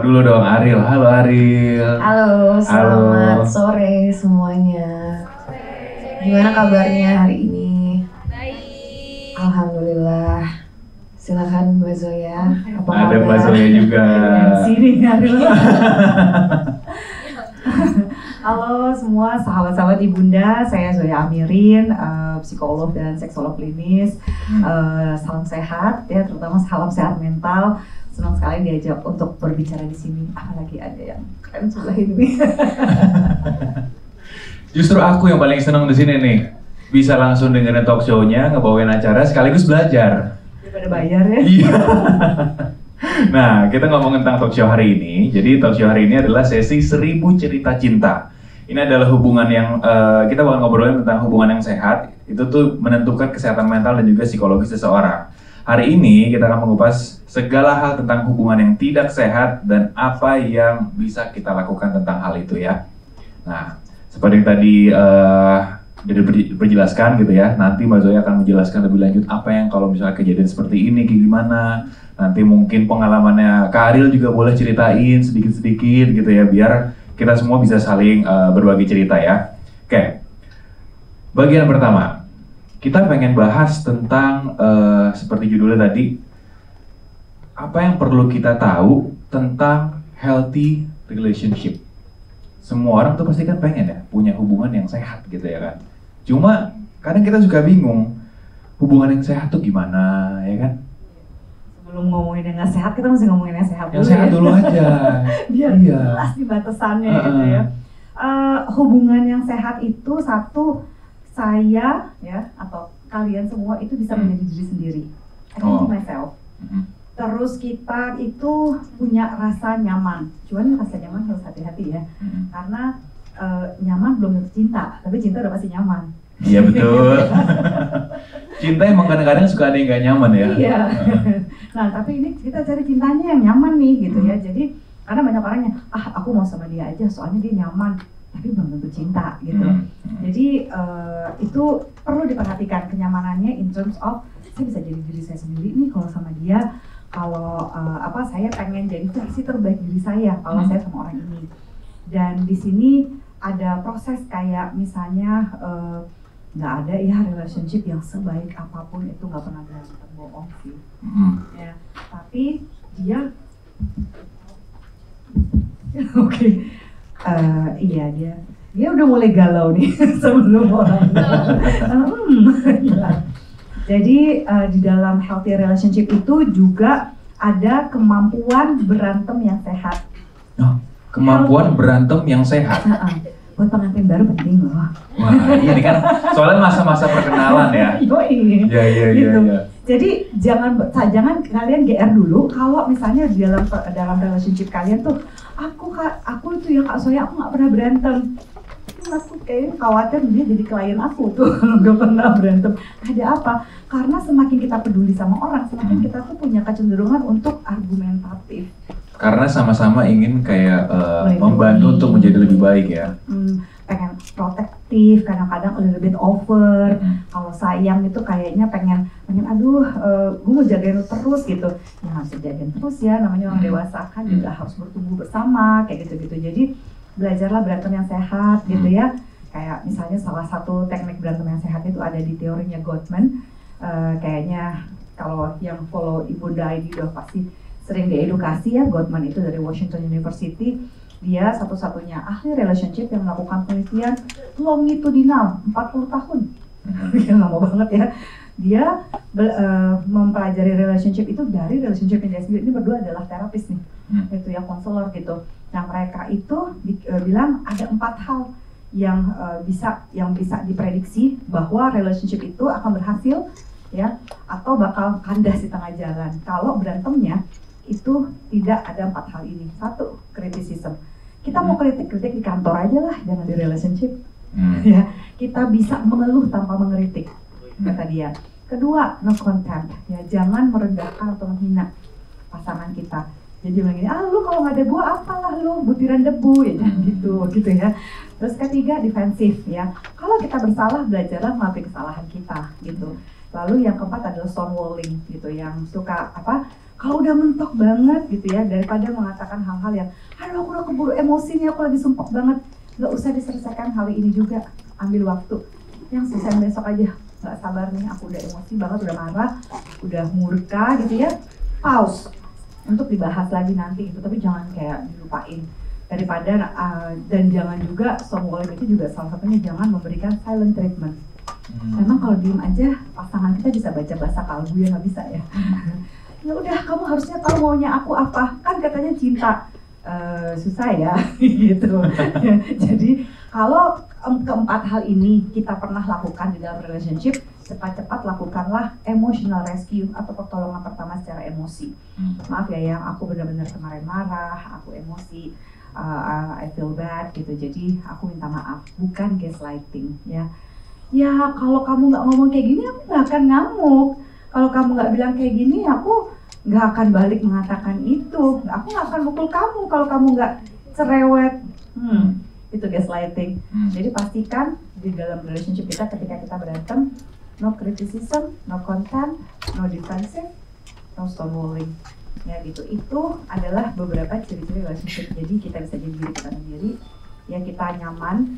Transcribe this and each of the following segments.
dulu dong, Ariel. Halo Ariel. Halo, selamat sore semuanya. Gimana kabarnya hari ini? Baik. Alhamdulillah. Silakan Mbak Zoya. Apa kabar? Ada Mbak Zoya juga. Sini Ariel. Halo semua sahabat-sahabat Ibunda, saya Zoya Amirin, psikolog dan seksolog klinis. Salam sehat ya, terutama salam sehat mental. Senang sekali diajak untuk berbicara di sini. Apalagi ada yang keren sebelah ini. Justru aku yang paling senang di sini nih. Bisa langsung dengerin talk show-nya, ngebawain acara sekaligus belajar. Daripada bayar ya. Iya. Nah, kita ngomongin tentang talk show hari ini. Jadi talk show hari ini adalah sesi 1000 cerita cinta. Ini adalah hubungan yang kita bakal ngobrolin tentang hubungan yang sehat. Itu tuh menentukan kesehatan mental dan juga psikologis seseorang. Hari ini kita akan mengupas segala hal tentang hubungan yang tidak sehat dan apa yang bisa kita lakukan tentang hal itu ya. Nah, seperti yang tadi dijelaskan gitu ya, nanti Mbak Zoya akan menjelaskan lebih lanjut apa yang kalau misalnya kejadian seperti ini kayak gimana. Nanti mungkin pengalamannya Kak Ariel juga boleh ceritain sedikit-sedikit gitu ya, biar kita semua bisa saling berbagi cerita ya. Oke, bagian pertama. Kita pengen bahas tentang, seperti judulnya tadi, apa yang perlu kita tahu tentang healthy relationship. Semua orang tuh pasti kan pengen ya, punya hubungan yang sehat gitu ya kan. Cuma, kadang kita juga bingung, hubungan yang sehat tuh gimana ya kan? Sebelum ngomongin yang nggak sehat, kita mesti ngomongin yang sehat dulu. Yang sehat dulu aja. Biar jelas di batasannya gitu ya. Hubungan yang sehat itu satu, saya ya atau kalian semua itu bisa menjadi diri sendiri. I can be myself. Terus kita itu punya rasa nyaman. Cuman rasa nyaman harus hati-hati ya. Karena nyaman belum tentu cinta, tapi cinta udah pasti nyaman. Iya betul. Cinta emang kadang-kadang suka ada yang gak nyaman ya. Iya. Nah tapi ini kita cari cintanya yang nyaman nih gitu ya. Jadi karena banyak orang yang aku mau sama dia aja soalnya dia nyaman, tapi belum tentu cinta gitu. Jadi itu perlu diperhatikan kenyamanannya in terms of saya bisa jadi diri saya sendiri nih kalau sama dia. Kalau saya pengen jadi versi terbaik diri saya kalau saya sama orang ini. Dan di sini ada proses kayak misalnya nggak ada ya relationship yang sebaik apapun itu nggak pernah berantem, bohong sih. Ya, tapi dia oke. Iya dia udah mulai galau nih sebelum orang. Jadi di dalam healthy relationship itu juga ada kemampuan berantem yang sehat. Kemampuan berantem yang sehat. Buat pengantin baru penting loh. Wah, ini kan soalnya masa-masa perkenalan ya. Iya. Jadi jangan kalian GR dulu kalau misalnya di dalam relationship kalian tuh aku itu ya Kak Zoya aku nggak pernah berantem. Aku kayaknya khawatir dia jadi klien aku tuh kalau nggak pernah berantem. Ada apa? Karena semakin kita peduli sama orang, semakin kita tuh punya kecenderungan untuk argumentatif. Karena sama-sama ingin kayak membantu untuk menjadi lebih baik ya. Pengen protektif, kadang-kadang a little bit over. Kalau sayang itu kayaknya pengen gue mau jagain lu terus gitu. Ya nggak bisa jagain terus ya, namanya orang dewasa kan juga harus bertumbuh bersama kayak gitu-gitu. Jadi belajarlah berantem yang sehat gitu ya. Kayak misalnya salah satu teknik berantem yang sehat itu ada di teorinya Gottman. Kayaknya kalau yang follow Ibunda ID udah pasti sering diedukasi ya. Gottman itu dari Washington University. Dia satu-satunya ahli relationship yang melakukan penelitian longitudinal 40 tahun. Lama banget ya. Dia mempelajari relationship itu dari relationship yang dia sendiri. Ini berdua adalah terapis nih, itu ya konselor gitu. Nah mereka itu bilang ada 4 hal yang bisa diprediksi bahwa relationship itu akan berhasil ya atau bakal kandas di tengah jalan kalau berantemnya itu tidak ada 4 hal ini. 1, kritisisme. Kita mau kritik di kantor aja lah, jangan di relationship. Ya, kita bisa mengeluh tanpa mengkritik, kata dia. Kedua, no contempt. Ya, jangan merendahkan atau menghina pasangan kita. Jadi bilang gini, lu kalau nggak ada gua apalah lu, butiran debu ya, gitu ya. Terus ketiga, defensif ya. Kalau kita bersalah, belajarlah mengakui kesalahan kita gitu. Lalu yang keempat adalah stonewalling gitu, yang suka Kalau udah mentok banget gitu ya, daripada mengatakan hal-hal yang aduh aku udah keburu emosi nih, aku lagi sumpah banget, nggak usah diselesaikan hari ini juga, ambil waktu yang selesai besok aja. Nggak sabar nih, aku udah emosi banget, udah marah, udah murka gitu ya, pause untuk dibahas lagi nanti gitu, tapi jangan kayak dilupain. Daripada dan jangan juga somnolent itu juga salah satunya jangan memberikan silent treatment. Memang kalau diem aja pasangan kita bisa baca bahasa kalbu ya, nggak bisa ya. Ya udah kamu harusnya tahu maunya aku apa, kan katanya cinta. Susah ya gitu. Jadi kalau keempat hal ini kita pernah lakukan di dalam relationship, cepat-cepat lakukanlah emotional rescue atau pertolongan pertama secara emosi. Maaf ya yang aku benar-benar kemarin marah, aku emosi, I feel bad gitu, jadi aku minta maaf, bukan gaslighting ya. Ya kalau kamu nggak ngomong kayak gini aku nggak akan ngamuk, kalau kamu nggak bilang kayak gini aku nggak akan balik mengatakan itu, aku nggak akan mukul kamu kalau kamu nggak cerewet. Itu gaslighting. Jadi pastikan di dalam relationship kita ketika kita berantem, no criticism, no contempt, no defensive, no stonewalling. Ya gitu. Itu adalah beberapa ciri-ciri relationship. Jadi kita bisa jadi diri kita sendiri, ya kita nyaman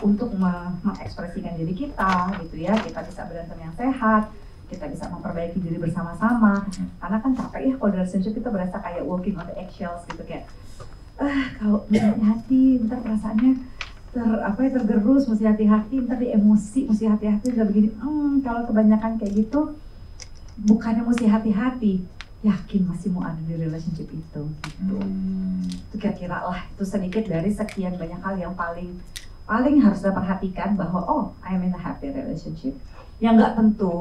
untuk mengekspresikan diri kita gitu ya. Kita bisa berantem yang sehat, kita bisa memperbaiki diri bersama-sama. Karena kan capek ya kalau relationship kita berasa kayak walking on the eggshells gitu, kayak kalau mesti hati-hati, ntar perasaannya tergerus, mesti hati-hati, ntar di emosi, mesti hati-hati udah begini. Kalau kebanyakan kayak gitu, bukannya mesti hati-hati, yakin masih mau ada di relationship itu gitu. Itu kira-kira lah, itu sedikit dari sekian banyak hal yang paling harus diperhatikan bahwa I'm in a happy relationship. Yang nggak tentu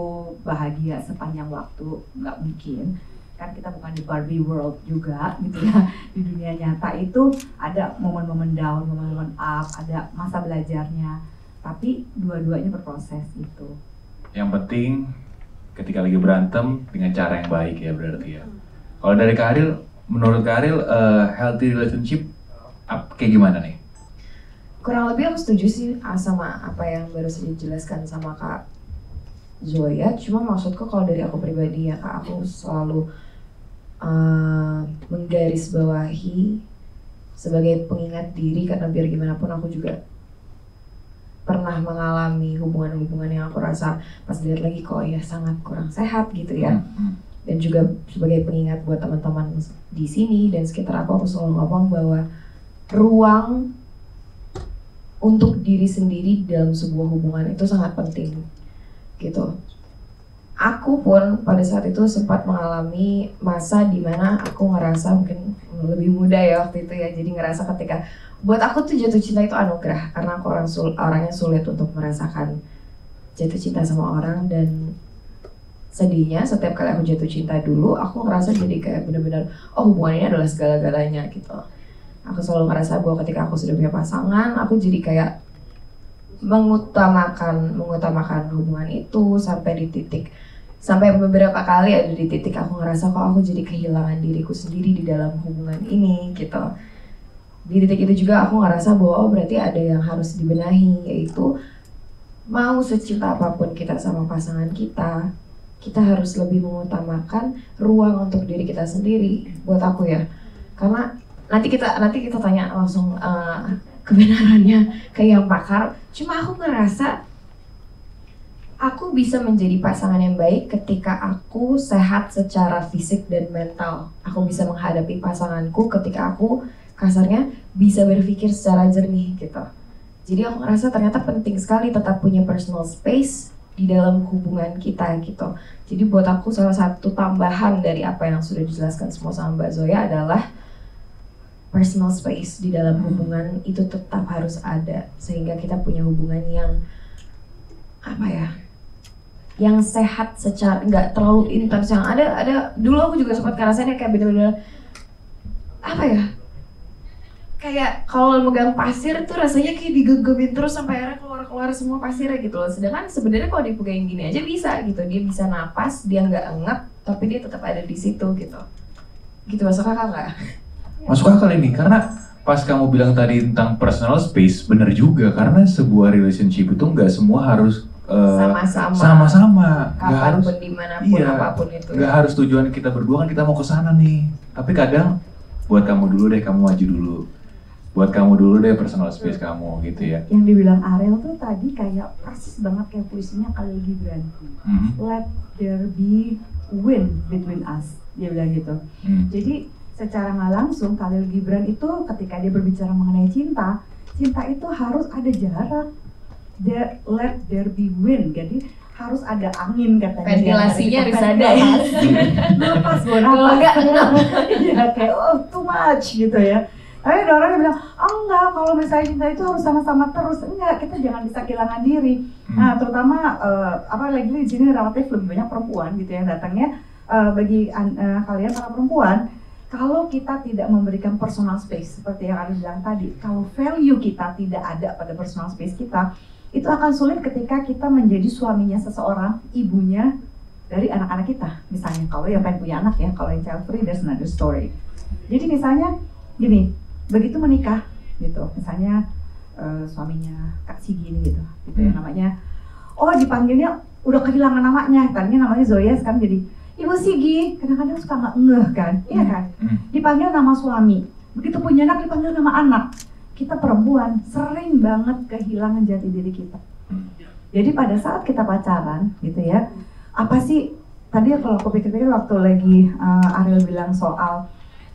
bahagia sepanjang waktu, nggak mungkin. Kan kita bukan di Barbie world juga gitu ya. Di dunia nyata itu ada momen-momen down, momen-momen up, ada masa belajarnya. Tapi dua-duanya berproses gitu. Yang penting ketika lagi berantem dengan cara yang baik ya berarti ya. Kalau dari Kak Ariel, menurut Kak Ariel healthy relationship kayak gimana nih? Kurang lebih aku setuju sih sama apa yang baru saja dijelaskan sama Kak Zoya. Cuma maksudku kalau dari aku pribadi ya Kak, aku selalu menggarisbawahi sebagai pengingat diri, karena biar gimana pun aku juga pernah mengalami hubungan-hubungan yang aku rasa pas lihat lagi kok ya sangat kurang sehat gitu ya. Dan juga sebagai pengingat buat teman-teman di sini dan sekitar aku selalu ngomong bahwa ruang untuk diri sendiri dalam sebuah hubungan itu sangat penting gitu. Aku pun pada saat itu sempat mengalami masa dimana aku ngerasa mungkin lebih muda ya waktu itu ya, jadi ngerasa ketika buat aku tuh jatuh cinta itu anugerah, karena aku orangnya sulit untuk merasakan jatuh cinta sama orang. Dan sedihnya setiap kali aku jatuh cinta dulu, aku ngerasa jadi kayak benar-benar hubungan ini adalah segala-galanya gitu. Aku selalu ngerasa bahwa ketika aku sudah punya pasangan, aku jadi kayak mengutamakan hubungan itu sampai beberapa kali ada di titik aku ngerasa kok aku jadi kehilangan diriku sendiri di dalam hubungan ini gitu. Di titik itu juga aku ngerasa bahwa berarti ada yang harus dibenahi, yaitu mau secinta apapun kita sama pasangan kita harus lebih mengutamakan ruang untuk diri kita sendiri. Buat aku ya, karena nanti kita tanya langsung kebenarannya ke yang pakar. Cuma aku ngerasa aku bisa menjadi pasangan yang baik ketika aku sehat secara fisik dan mental. Aku bisa menghadapi pasanganku ketika aku kasarnya bisa berpikir secara jernih gitu. Jadi aku ngerasa ternyata penting sekali tetap punya personal space di dalam hubungan kita gitu. Jadi buat aku salah satu tambahan dari apa yang sudah dijelaskan semua sama Mbak Zoya adalah personal space di dalam hubungan itu tetap harus ada, sehingga kita punya hubungan yang yang sehat secara nggak terlalu intens. Yang ada dulu aku juga sempat ngerasainnya kayak bener-bener kayak kalau megang pasir tuh rasanya kayak digegemin terus sampai akhirnya keluar semua pasirnya gitu loh. Sedangkan sebenarnya kalau dipegangin gini aja bisa gitu, dia bisa napas, dia nggak engap tapi dia tetap ada di situ gitu. Masuk akal nggak? Masuk akal ini, karena pas kamu bilang tadi tentang personal space, bener juga, karena sebuah relationship itu nggak semua harus sama-sama. Kapanpun, dimanapun, iya, apapun itu. Gak harus tujuan kita berdua kan kita mau ke sana nih. Tapi kadang buat kamu dulu deh, kamu maju dulu. Buat kamu dulu deh personal space kamu gitu ya. Yang dibilang Ariel tuh tadi kayak persis banget kayak puisinya Khalil Gibran. Let there be win between us, dia bilang gitu. Jadi secara nggak langsung Khalil Gibran itu ketika dia berbicara mengenai cinta itu harus ada jarak. Let there be wind, jadi harus ada angin katanya. Ventilasinya harus ada ya. Napas gue napas. Iya kayak too much gitu ya. Tapi ada orang yang bilang, enggak, kalau misalnya cinta itu harus sama-sama terus. Enggak, kita jangan bisa kehilangan diri. Nah terutama lagi di sini relatif lebih banyak perempuan gitu ya datangnya. Bagi kalian para perempuan, kalau kita tidak memberikan personal space seperti yang Ari bilang tadi, kalau value kita tidak ada pada personal space kita, itu akan sulit ketika kita menjadi suaminya seseorang, ibunya dari anak-anak kita. Misalnya kalau yang pengen punya anak ya, kalau yang child free there's another story. Jadi misalnya gini, begitu menikah gitu, misalnya suaminya Kak Sigi ini gitu ya namanya, dipanggilnya udah kehilangan namanya, tadinya namanya Zoya sekarang jadi Ibu Sigi, kadang-kadang suka nggak ngeh kan, iya kan? Dipanggil nama suami, begitu punya anak dipanggil nama anak. Kita perempuan sering banget kehilangan jati diri kita. Jadi pada saat kita pacaran gitu ya, apa sih tadi kalau aku pikir-pikir waktu lagi Ariel bilang soal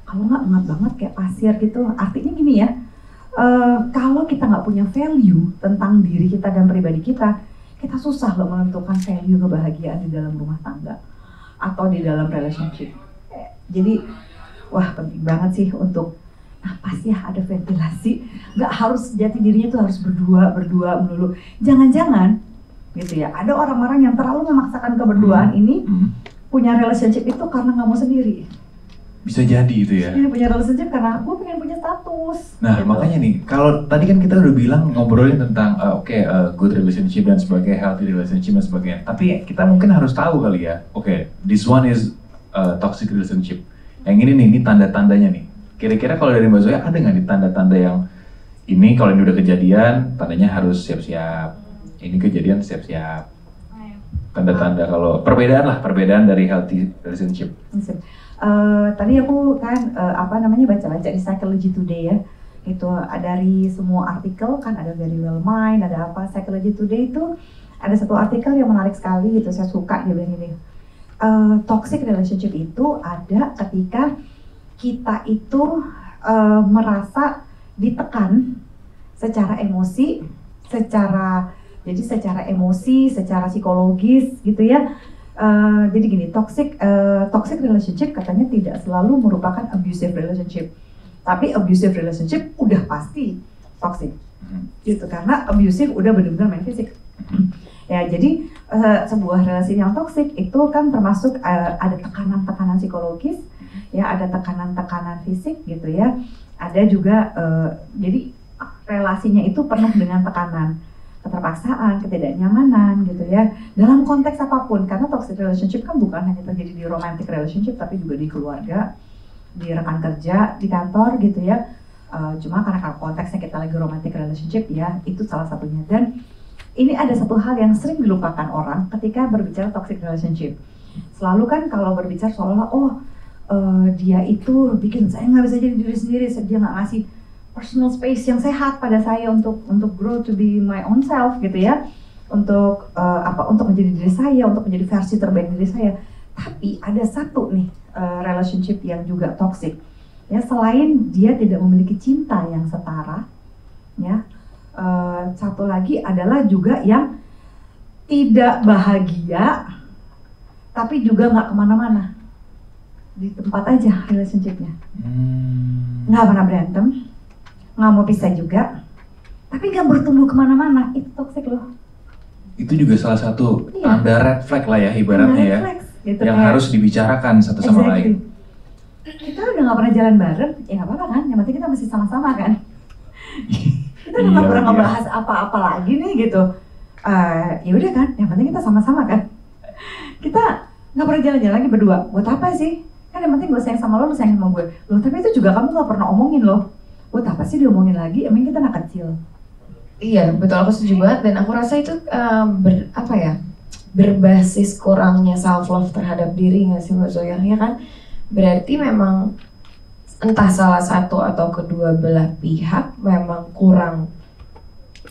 kalau nggak banget kayak pasir gitu, artinya gini ya, kalau kita nggak punya value tentang diri kita dan pribadi kita susah loh menentukan value kebahagiaan di dalam rumah tangga atau di dalam relationship. Jadi wah penting banget sih untuk napas ya, ada ventilasi, nggak harus jati dirinya tuh harus berdua melulu. Jangan-jangan gitu ya, ada orang-orang yang terlalu memaksakan keberduaan ini punya relationship itu karena nggak mau sendiri. Bisa jadi itu ya. Iya, punya relationship karena gue pengen punya status. Nah gitu. Makanya nih, kalau tadi kan kita udah bilang ngobrolin tentang good relationship dan sebagainya, healthy relationship dan sebagainya. Tapi kita mungkin harus tahu kali ya, this one is toxic relationship. Yang ini tanda-tandanya nih. Kira-kira kalau dari Mbak Zoya ada nggak nih tanda-tanda yang ini kalau ini udah kejadian, tandanya harus siap-siap. Ini kejadian siap-siap. Tanda-tanda kalau perbedaan dari healthy relationship. Tadi aku kan baca-baca di Psychology Today ya. Itu dari semua artikel kan ada Very Well Mind, ada apa Psychology Today itu ada satu artikel yang menarik sekali gitu, saya suka dia bilang ini. Toxic relationship itu ada ketika kita itu merasa ditekan secara emosi, secara psikologis gitu ya. Jadi gini, toxic relationship katanya tidak selalu merupakan abusive relationship, tapi abusive relationship udah pasti toxic gitu, karena abusive udah benar-benar main fisik. Ya, jadi sebuah relasi yang toxic itu kan termasuk ada tekanan-tekanan psikologis, ya ada tekanan-tekanan fisik gitu ya, ada juga jadi relasinya itu penuh dengan tekanan, keterpaksaan, ketidaknyamanan gitu ya, dalam konteks apapun, karena toxic relationship kan bukan hanya terjadi di romantic relationship tapi juga di keluarga, di rekan kerja, di kantor gitu ya. Cuma karena konteksnya kita lagi romantic relationship ya, itu salah satunya. Dan ini ada satu hal yang sering dilupakan orang ketika berbicara toxic relationship. Selalu kan kalau berbicara seolah-olah dia itu bikin saya nggak bisa jadi diri sendiri, dia nggak ngasih personal space yang sehat pada saya untuk grow to be my own self gitu ya, untuk menjadi diri saya, untuk menjadi versi terbaik diri saya. Tapi ada satu nih relationship yang juga toxic ya, selain dia tidak memiliki cinta yang setara ya, satu lagi adalah juga yang tidak bahagia tapi juga nggak kemana-mana, di tempat aja relationshipnya, nggak pernah berantem, nggak mau pisah juga, tapi nggak bertumbuh kemana-mana. Itu toxic loh. Itu juga salah satu tanda red flag lah ya ibaratnya ya, gitu, yang harus dibicarakan satu sama lain. Kita udah nggak pernah jalan bareng, ya nggak apa-apa kan, yang penting kita masih sama-sama kan. Kita nggak pernah ngebahas apa-apa lagi nih gitu. Ya udah kan, yang penting kita sama-sama kan. Kita nggak pernah jalan-jalan lagi berdua, buat apa sih? Kan yang penting gue sayang sama lo sayang sama gue. Loh tapi itu juga kamu nggak pernah omongin loh. Buat apa sih diomongin lagi? Emang kita anak kecil. Iya betul, aku setuju banget dan aku rasa itu berbasis kurangnya self love terhadap diri nggak sih Mbak Zoya, ya kan? Berarti memang entah salah satu atau kedua belah pihak memang kurang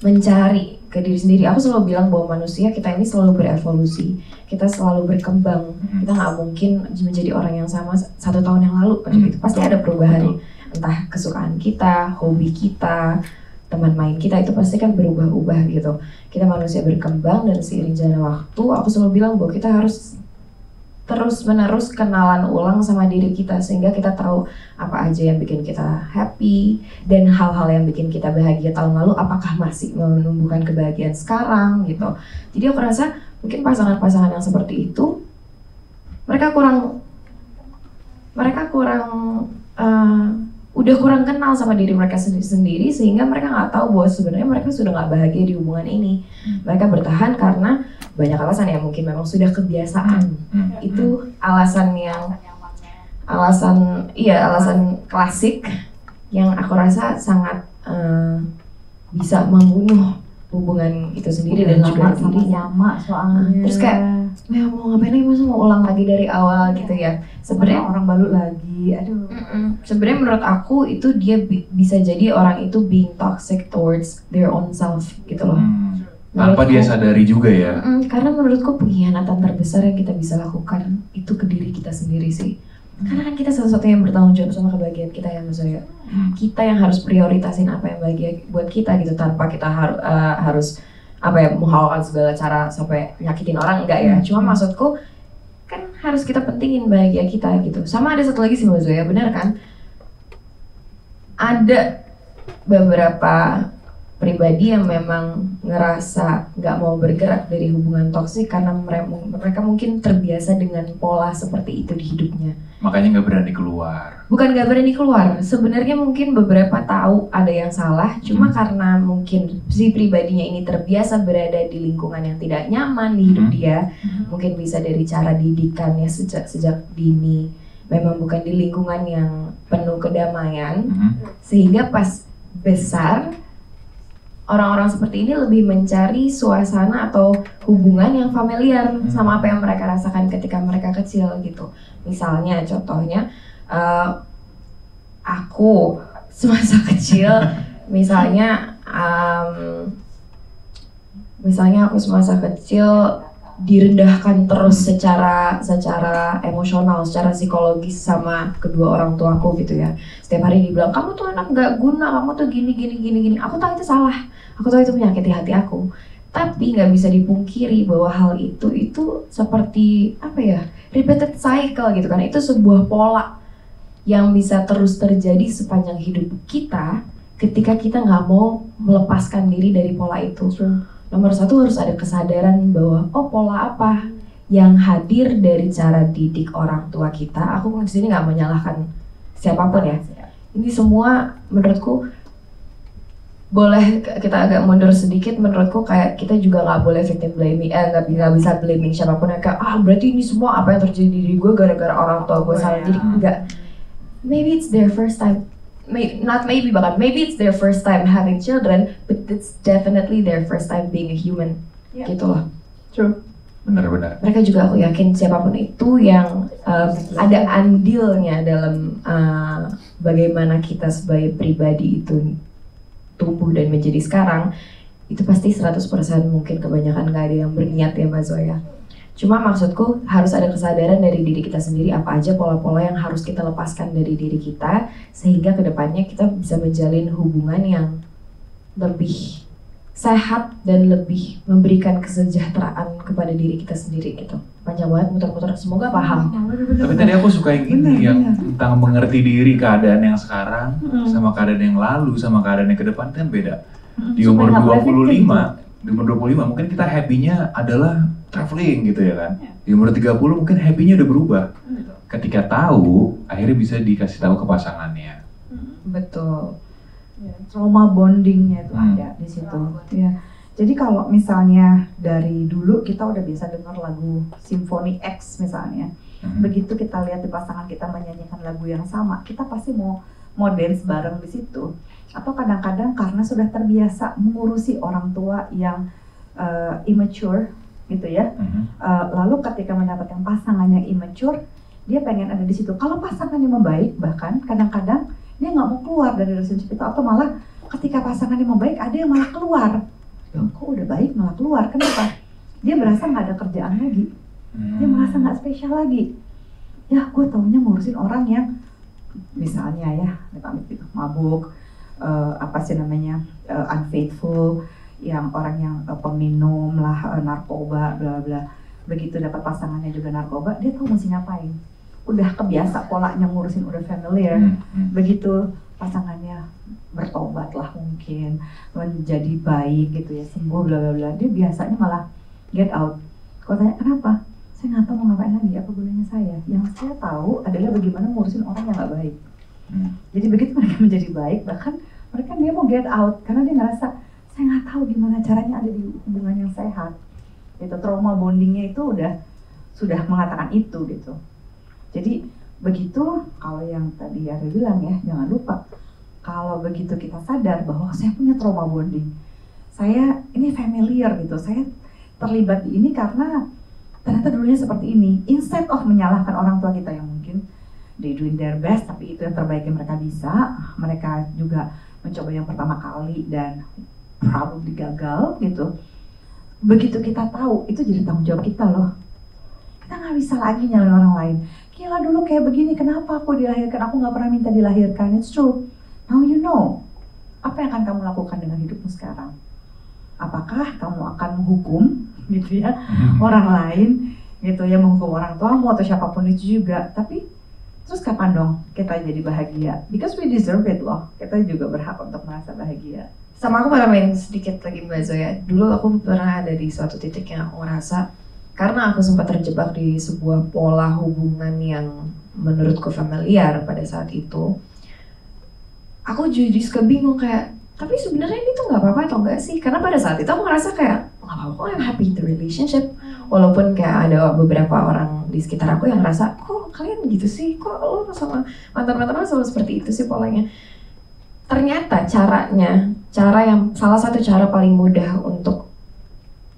mencari ke diri sendiri. Aku selalu bilang bahwa manusia kita ini selalu berevolusi, kita selalu berkembang, kita nggak mungkin menjadi orang yang sama 1 tahun yang lalu. Gitu. Pasti ada perubahan, entah kesukaan kita, hobi kita, teman main kita itu pasti kan berubah-ubah gitu. Kita manusia berkembang dan seiring jalan waktu, aku selalu bilang bahwa kita harus terus-menerus kenalan ulang sama diri kita sehingga kita tahu apa aja yang bikin kita happy dan hal-hal yang bikin kita bahagia tahun lalu apakah masih menumbuhkan kebahagiaan sekarang gitu. Jadi aku rasa mungkin pasangan-pasangan yang seperti itu mereka udah kurang kenal sama diri mereka sendiri sehingga mereka nggak tahu bahwa sebenarnya mereka sudah nggak bahagia di hubungan ini. Mereka bertahan karena banyak alasan ya, mungkin memang sudah kebiasaan. Itu alasan klasik yang aku rasa sangat bisa membunuh hubungan itu sendiri dan juga dirinya. Sama soalnya. Terus kayak mau ngapain lagi, masa mau ulang lagi dari awal gitu ya. Sebenarnya orang baru lagi, aduh. Sebenarnya menurut aku itu dia bisa jadi orang itu being toxic towards their own self gitu loh. Tanpa dia sadari juga ya. Karena menurutku pengkhianatan terbesar yang kita bisa lakukan itu ke diri kita sendiri sih. Karena kan kita satu-satunya yang bertanggung jawab sama kebahagiaan kita ya Mas Zoya. Kita yang harus prioritasin apa yang bahagia buat kita gitu, tanpa kita harus menghalalkan segala cara sampai nyakitin orang, enggak ya. Cuma maksudku kan harus kita pentingin bahagia kita gitu. Sama ada satu lagi sih Mbak Zoya, benar kan? Ada beberapa pribadi yang memang ngerasa nggak mau bergerak dari hubungan toksik karena mereka mungkin terbiasa dengan pola seperti itu di hidupnya. Makanya nggak berani keluar. Bukan nggak berani keluar, sebenarnya mungkin beberapa tahu ada yang salah, cuma karena mungkin si pribadinya ini terbiasa berada di lingkungan yang tidak nyaman di hidup dia, mungkin bisa dari cara didikannya sejak dini, memang bukan di lingkungan yang penuh kedamaian, sehingga pas besar orang-orang seperti ini lebih mencari suasana atau hubungan yang familiar sama apa yang mereka rasakan ketika mereka kecil gitu. Misalnya, contohnya aku semasa kecil, misalnya aku semasa kecil direndahkan terus secara emosional, secara psikologis sama kedua orang tuaku gitu ya. Setiap hari dibilang kamu tuh anak nggak guna, kamu tuh gini. Aku tahu itu salah, aku tahu itu menyakiti hati aku. Tapi nggak bisa dipungkiri bahwa hal itu seperti repeated cycle gitu kan. Itu sebuah pola yang bisa terus terjadi sepanjang hidup kita ketika kita nggak mau melepaskan diri dari pola itu. Nomor satu harus ada kesadaran bahwa pola apa yang hadir dari cara didik orang tua kita. Aku di sini nggak menyalahkan siapapun ya. Ini semua menurutku boleh kita agak mundur sedikit. Menurutku kayak kita juga nggak boleh victim blaming, nggak bisa blaming siapapun ya, kayak berarti ini semua apa yang terjadi di diri gue gara-gara orang tua gue salah. Jadi enggak. Maybe it's their first time. Maybe it's their first time having children, but it's definitely their first time being a human, gitu loh. True. Benar-benar. Mereka juga aku yakin siapapun itu yang ada andilnya dalam bagaimana kita sebagai pribadi itu tumbuh dan menjadi sekarang, itu pasti 100% mungkin kebanyakan gak ada yang berniat ya Mbak Zoya. Cuma maksudku harus ada kesadaran dari diri kita sendiri apa aja pola-pola yang harus kita lepaskan dari diri kita sehingga kedepannya kita bisa menjalin hubungan yang lebih sehat dan lebih memberikan kesejahteraan kepada diri kita sendiri gitu. Panjang banget muter-muter, semoga paham. Tapi tadi aku suka yang ini yang tentang mengerti diri, keadaan yang sekarang sama keadaan yang lalu sama keadaan yang ke depan kan beda. Di umur 25 mungkin kita happy-nya adalah traveling gitu ya kan. Di umur 30 mungkin happy-nya udah berubah. Ketika tahu, akhirnya bisa dikasih tahu ke pasangannya. Betul. Trauma bondingnya itu ada di situ. Ya. Jadi kalau misalnya dari dulu kita udah biasa dengar lagu Symphony X misalnya, begitu kita lihat di pasangan kita menyanyikan lagu yang sama, kita pasti mau mau dance bareng di situ. Atau kadang-kadang karena sudah terbiasa mengurusi orang tua yang immature gitu ya. Lalu ketika mendapatkan pasangan yang immature, dia pengen ada di situ. Kalau pasangannya membaik, bahkan kadang-kadang dia nggak mau keluar dari relationship itu, atau malah ketika pasangannya membaik, ada yang malah keluar. Kok udah baik malah keluar? Kenapa? Dia merasa nggak ada kerjaan lagi. Dia merasa nggak spesial lagi. Ya, gue taunya ngurusin orang yang misalnya ya, gitu, mabuk, unfaithful, yang orang yang peminum lah, narkoba, bla bla. Begitu dapat pasangannya juga narkoba, dia tahu mesti ngapain. Udah kebiasa polanya ngurusin, udah familiar. Begitu pasangannya bertobat lah mungkin, menjadi baik gitu ya, sembuh bla bla bla, dia biasanya malah get out. Kalau tanya kenapa? Saya nggak tahu mau ngapain lagi, apa gunanya saya? Yang saya tahu adalah bagaimana ngurusin orang yang nggak baik. Jadi begitu mereka menjadi baik, bahkan mereka dia mau get out karena dia ngerasa saya nggak tahu gimana caranya ada di hubungan yang sehat. Itu trauma bondingnya itu sudah mengatakan itu gitu. Jadi begitu, kalau yang tadi Ari bilang ya, jangan lupa kalau begitu kita sadar bahwa saya punya trauma bonding, saya ini familiar gitu, saya terlibat di ini karena ternyata dulunya seperti ini. Instead of menyalahkan orang tua kita yang mungkin they doing their best, tapi itu yang terbaik yang mereka bisa, mereka juga mencoba yang pertama kali dan probably gagal gitu. Begitu kita tahu, itu jadi tanggung jawab kita loh. Kita nggak bisa lagi nyalain orang lain. Gila dulu kayak begini, kenapa aku dilahirkan? Aku nggak pernah minta dilahirkan. It's true. Now you know. Apa yang akan kamu lakukan dengan hidupmu sekarang? Apakah kamu akan menghukum gitu ya orang lain gitu ya, menghukum orang tuamu atau siapapun itu juga? Tapi terus kapan dong kita jadi bahagia? Because we deserve it loh. Kita juga berhak untuk merasa bahagia. Sama aku main sedikit lagi Mbak Zoya. Dulu aku pernah ada di suatu titik yang aku ngerasa, karena aku sempat terjebak di sebuah pola hubungan yang menurutku familiar pada saat itu. Aku jadi suka bingung kayak, tapi sebenarnya ini tuh nggak apa-apa atau enggak sih? Karena pada saat itu aku ngerasa kayak nggak apa-apa, I'm happy in the relationship. Walaupun kayak ada beberapa orang di sekitar aku yang ngerasa, kok kalian gitu sih? Kok lo sama mantan-mantan selalu seperti itu sih polanya? Ternyata salah satu cara paling mudah untuk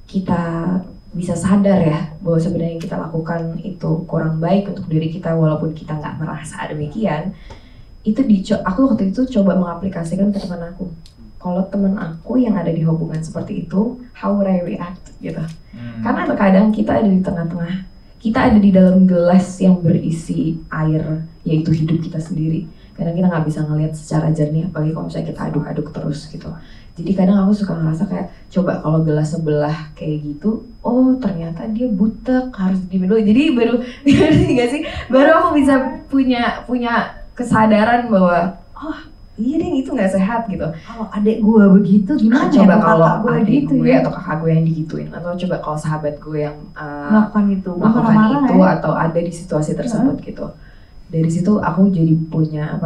kita bisa sadar ya bahwa sebenarnya yang kita lakukan itu kurang baik untuk diri kita walaupun kita nggak merasa demikian, itu aku waktu itu coba mengaplikasikan ke teman aku. Kalau teman aku yang ada di hubungan seperti itu, how would I react gitu. Karena terkadang kita ada di tengah-tengah, kita ada di dalam gelas yang berisi air, yaitu hidup kita sendiri. Kadang kita nggak bisa ngelihat secara jernih, apalagi kalau misalnya kita aduk-aduk terus gitu. Jadi kadang aku suka ngerasa kayak, coba kalau gelas sebelah kayak gitu, oh ternyata dia butek, harus diminum. Jadi baru aku bisa punya kesadaran bahwa, oh iya deh itu nggak sehat gitu. Kalau adik gue begitu gimana? Coba ya, kalau gue adik gitu gue ya? atau kakak gue yang digituin, atau coba kalau sahabat gue yang melakukan itu ya? Atau ada di situasi tersebut gitu. Dari situ aku jadi punya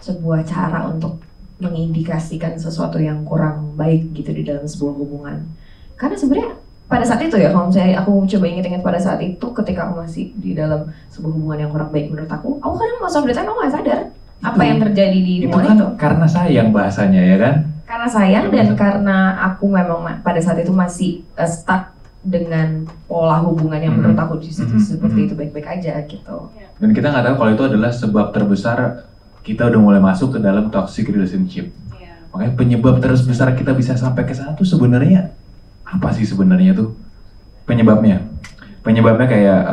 sebuah cara untuk mengindikasikan sesuatu yang kurang baik gitu di dalam sebuah hubungan. Karena sebenarnya pada saat itu ya, kalau misalnya aku coba ingat-ingat pada saat itu ketika aku masih di dalam sebuah hubungan yang kurang baik menurut aku kadang most of the time aku nggak sadar apa yang terjadi di hubungan itu. Karena sayang bahasanya ya kan? Karena sayang dan karena aku memang pada saat itu masih stuck dengan pola hubungan yang menurut aku di situ seperti itu baik-baik aja gitu. Dan kita nggak tahu kalau itu adalah sebab terbesar kita udah mulai masuk ke dalam toxic relationship. Makanya penyebab terbesar kita bisa sampai ke sana tuh sebenarnya apa sih sebenarnya tuh penyebabnya? Penyebabnya kayak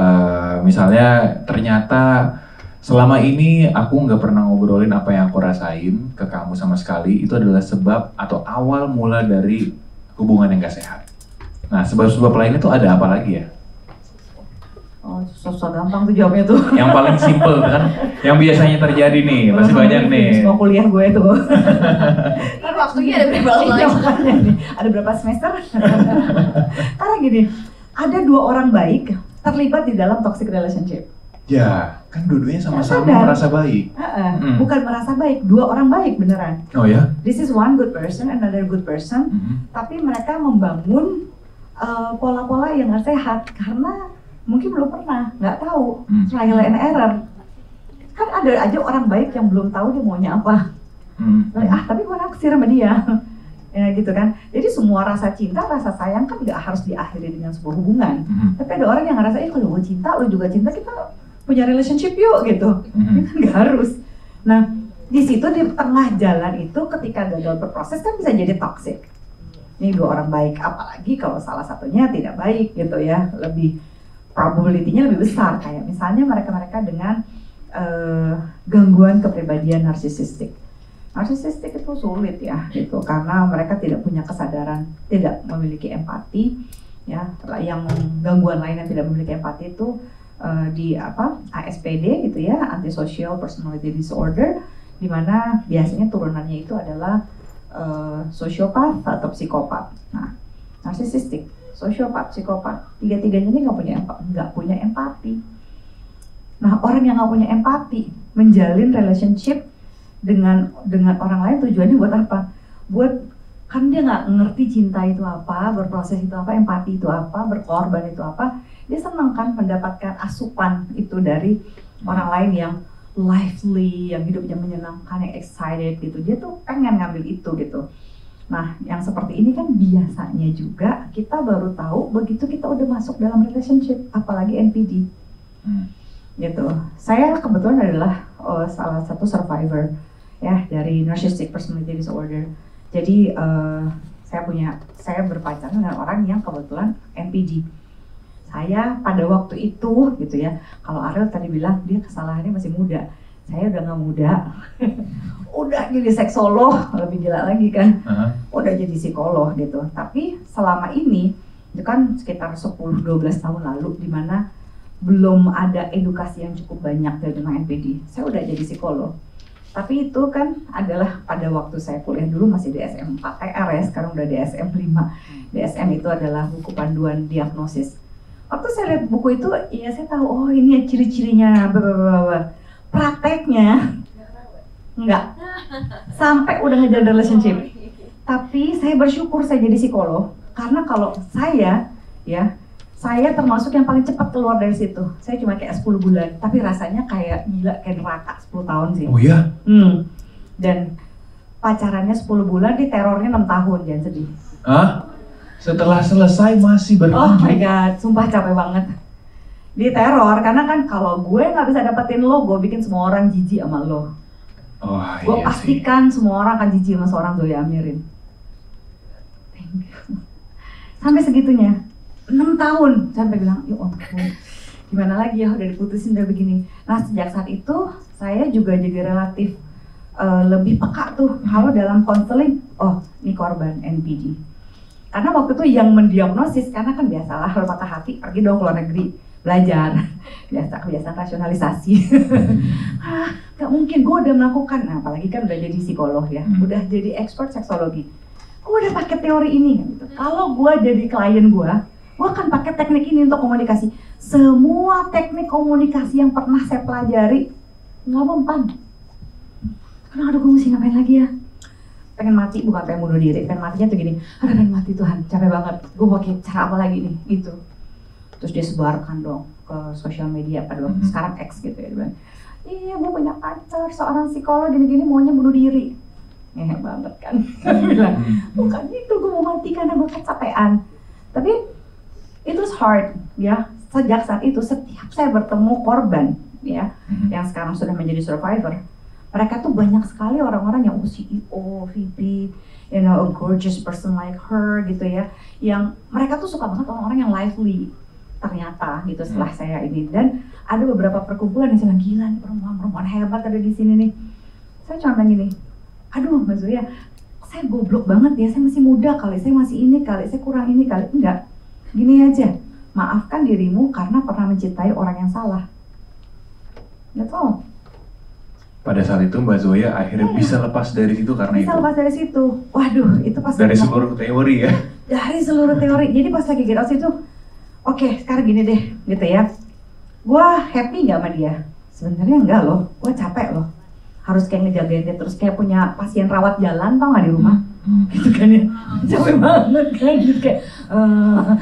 misalnya ternyata selama ini aku nggak pernah ngobrolin apa yang aku rasain ke kamu sama sekali. Itu adalah sebab atau awal mula dari hubungan yang gak sehat. Nah, sebab-sebab lainnya tuh ada apa lagi ya? Oh, susah gampang tuh jawabnya tuh. Yang paling simple kan, yang biasanya terjadi nih, masih banyak nih. Semua kuliah gue tuh. Tapi waktunya ada berapa lama? Ada berapa semester? Karena gini, ada 2 orang baik terlibat di dalam toxic relationship. Ya, kan dua-duanya sama-sama merasa baik. Bukan merasa baik, 2 orang baik beneran. Oh ya? This is one good person, another good person. Tapi mereka membangun pola-pola yang gak sehat karena mungkin belum pernah, nggak tahu, trial and error. Kan ada aja orang baik yang belum tahu dia maunya apa. Tapi gue naksir sama dia. Ya gitu kan. Jadi semua rasa cinta, rasa sayang kan nggak harus diakhiri dengan sebuah hubungan. Tapi ada orang yang ngerasa, kalau gue cinta, lo juga cinta, kita punya relationship yuk gitu. Kan nggak harus. Nah, di situ di tengah jalan itu ketika gagal berproses kan bisa jadi toxic. Ini dua orang baik, apalagi kalau salah satunya tidak baik gitu ya, lebih probability-nya lebih besar. Kayak misalnya mereka-mereka dengan gangguan kepribadian narsisistik. Narsisistik itu sulit ya gitu, karena mereka tidak punya kesadaran, tidak memiliki empati ya. Yang gangguan lain yang tidak memiliki empati itu di ASPD gitu ya, antisocial personality disorder, di mana biasanya turunannya itu adalah sosiopat atau psikopat. Nah, narsisistik, sosiopat, psikopat, tiga-tiganya ini nggak punya empati. Nah, orang yang nggak punya empati menjalin relationship dengan orang lain tujuannya buat apa? Kan dia nggak ngerti cinta itu apa, berproses itu apa, empati itu apa, berkorban itu apa. Dia senang kan mendapatkan asupan itu dari orang lain yang lively, yang hidupnya menyenangkan, yang excited gitu. Dia tuh pengen ngambil itu gitu. Nah, yang seperti ini kan biasanya juga kita baru tahu begitu kita udah masuk dalam relationship, apalagi NPD. Gitu. Saya kebetulan adalah salah satu survivor ya dari narcissistic personality disorder. Jadi saya berpacaran dengan orang yang kebetulan NPD. Saya pada waktu itu gitu ya, kalau Ariel tadi bilang dia kesalahannya masih muda, saya udah nggak muda, udah jadi seksolog, lebih gila lagi kan, udah jadi psikolog gitu. Tapi selama ini itu kan sekitar 10-12 tahun lalu, di mana belum ada edukasi yang cukup banyak tentang NPD. Saya udah jadi psikolog. Tapi itu kan adalah pada waktu saya kuliah dulu masih DSM 4 TR ya, sekarang udah DSM 5. DSM itu adalah buku panduan diagnosis. Waktu saya lihat buku itu, ya saya tahu, oh ini ya ciri-cirinya, prakteknya enggak. Sampai udah ngejar relationship. Tapi saya bersyukur saya jadi psikolog, karena kalau saya termasuk yang paling cepat keluar dari situ. Saya cuma kayak 10 bulan, tapi rasanya kayak gila, kayak neraka 10 tahun sih. Oh iya? Dan pacarannya 10 bulan, di terornya 6 tahun, jangan sedih. Setelah selesai masih berlanjut? Oh my god, sumpah capek banget. Di teror, karena kan kalau gue nggak bisa dapetin lo, gue bikin semua orang jijik sama lo. Gue pastikan semua orang akan jijik sama seorang Zoya Amirin. Thank you. Sampai segitunya. 6 tahun sampai bilang, ya ampun, gimana lagi ya, udah diputusin udah begini. Nah, sejak saat itu saya juga jadi relatif lebih peka tuh kalau dalam konseling, oh ini korban NPD. Karena waktu itu yang mendiagnosis, karena kan biasalah kalau patah hati pergi dong ke luar negeri belajar, kebiasaan rasionalisasi. Gak mungkin, gue udah melakukan, nah, apalagi kan udah jadi psikolog ya, udah jadi expert seksologi. Gue udah pakai teori ini gitu. Kalau gue jadi klien gue akan pakai teknik ini untuk komunikasi. Semua teknik komunikasi yang pernah saya pelajari nggak mempan. Karena aduh, gue mesti ngapain lagi ya? Pengen mati, bukan pengen bunuh diri. Pengen matinya tuh gini, aduh pengen mati Tuhan, capek banget. Gue pakai cara apa lagi nih? Gitu. Terus dia sebarkan dong ke sosial media pada waktu sekarang X gitu ya. Dia bilang, iya gue punya pacar, seorang psikolog gini-gini maunya bunuh diri. Ngehe banget kan. Bilang, bukan itu, gue mau mati karena gue kecapean. Tapi itu hard ya. Sejak saat itu setiap saya bertemu korban ya, yang sekarang sudah menjadi survivor, mereka tuh banyak sekali orang-orang yang CEO, VP, you know, a gorgeous person like her gitu ya, yang mereka tuh suka banget orang-orang yang lively ternyata gitu setelah saya ini. Dan ada beberapa perkumpulan yang bilang, gila nih perempuan-perempuan hebat ada di sini nih. Saya cuma bilang gini, aduh Mbak Zoya, saya goblok banget ya, saya masih muda kali, saya masih ini kali, saya kurang ini kali. Enggak, gini aja, maafkan dirimu karena pernah mencintai orang yang salah. That's all. Pada saat itu Mbak Zoya akhirnya bisa lepas dari situ karena bisa itu? Lepas dari situ, waduh itu pas dari seluruh teori ya? Dari seluruh teori, jadi pas lagi get out situ, oke, sekarang gini deh, gitu ya. Gue happy gak sama dia? Sebenarnya enggak loh, gue capek loh. Harus kayak ngejagain dia terus, kayak punya pasien rawat jalan, tau gak di rumah? gitu kan ya, capek banget kan, gitu kayak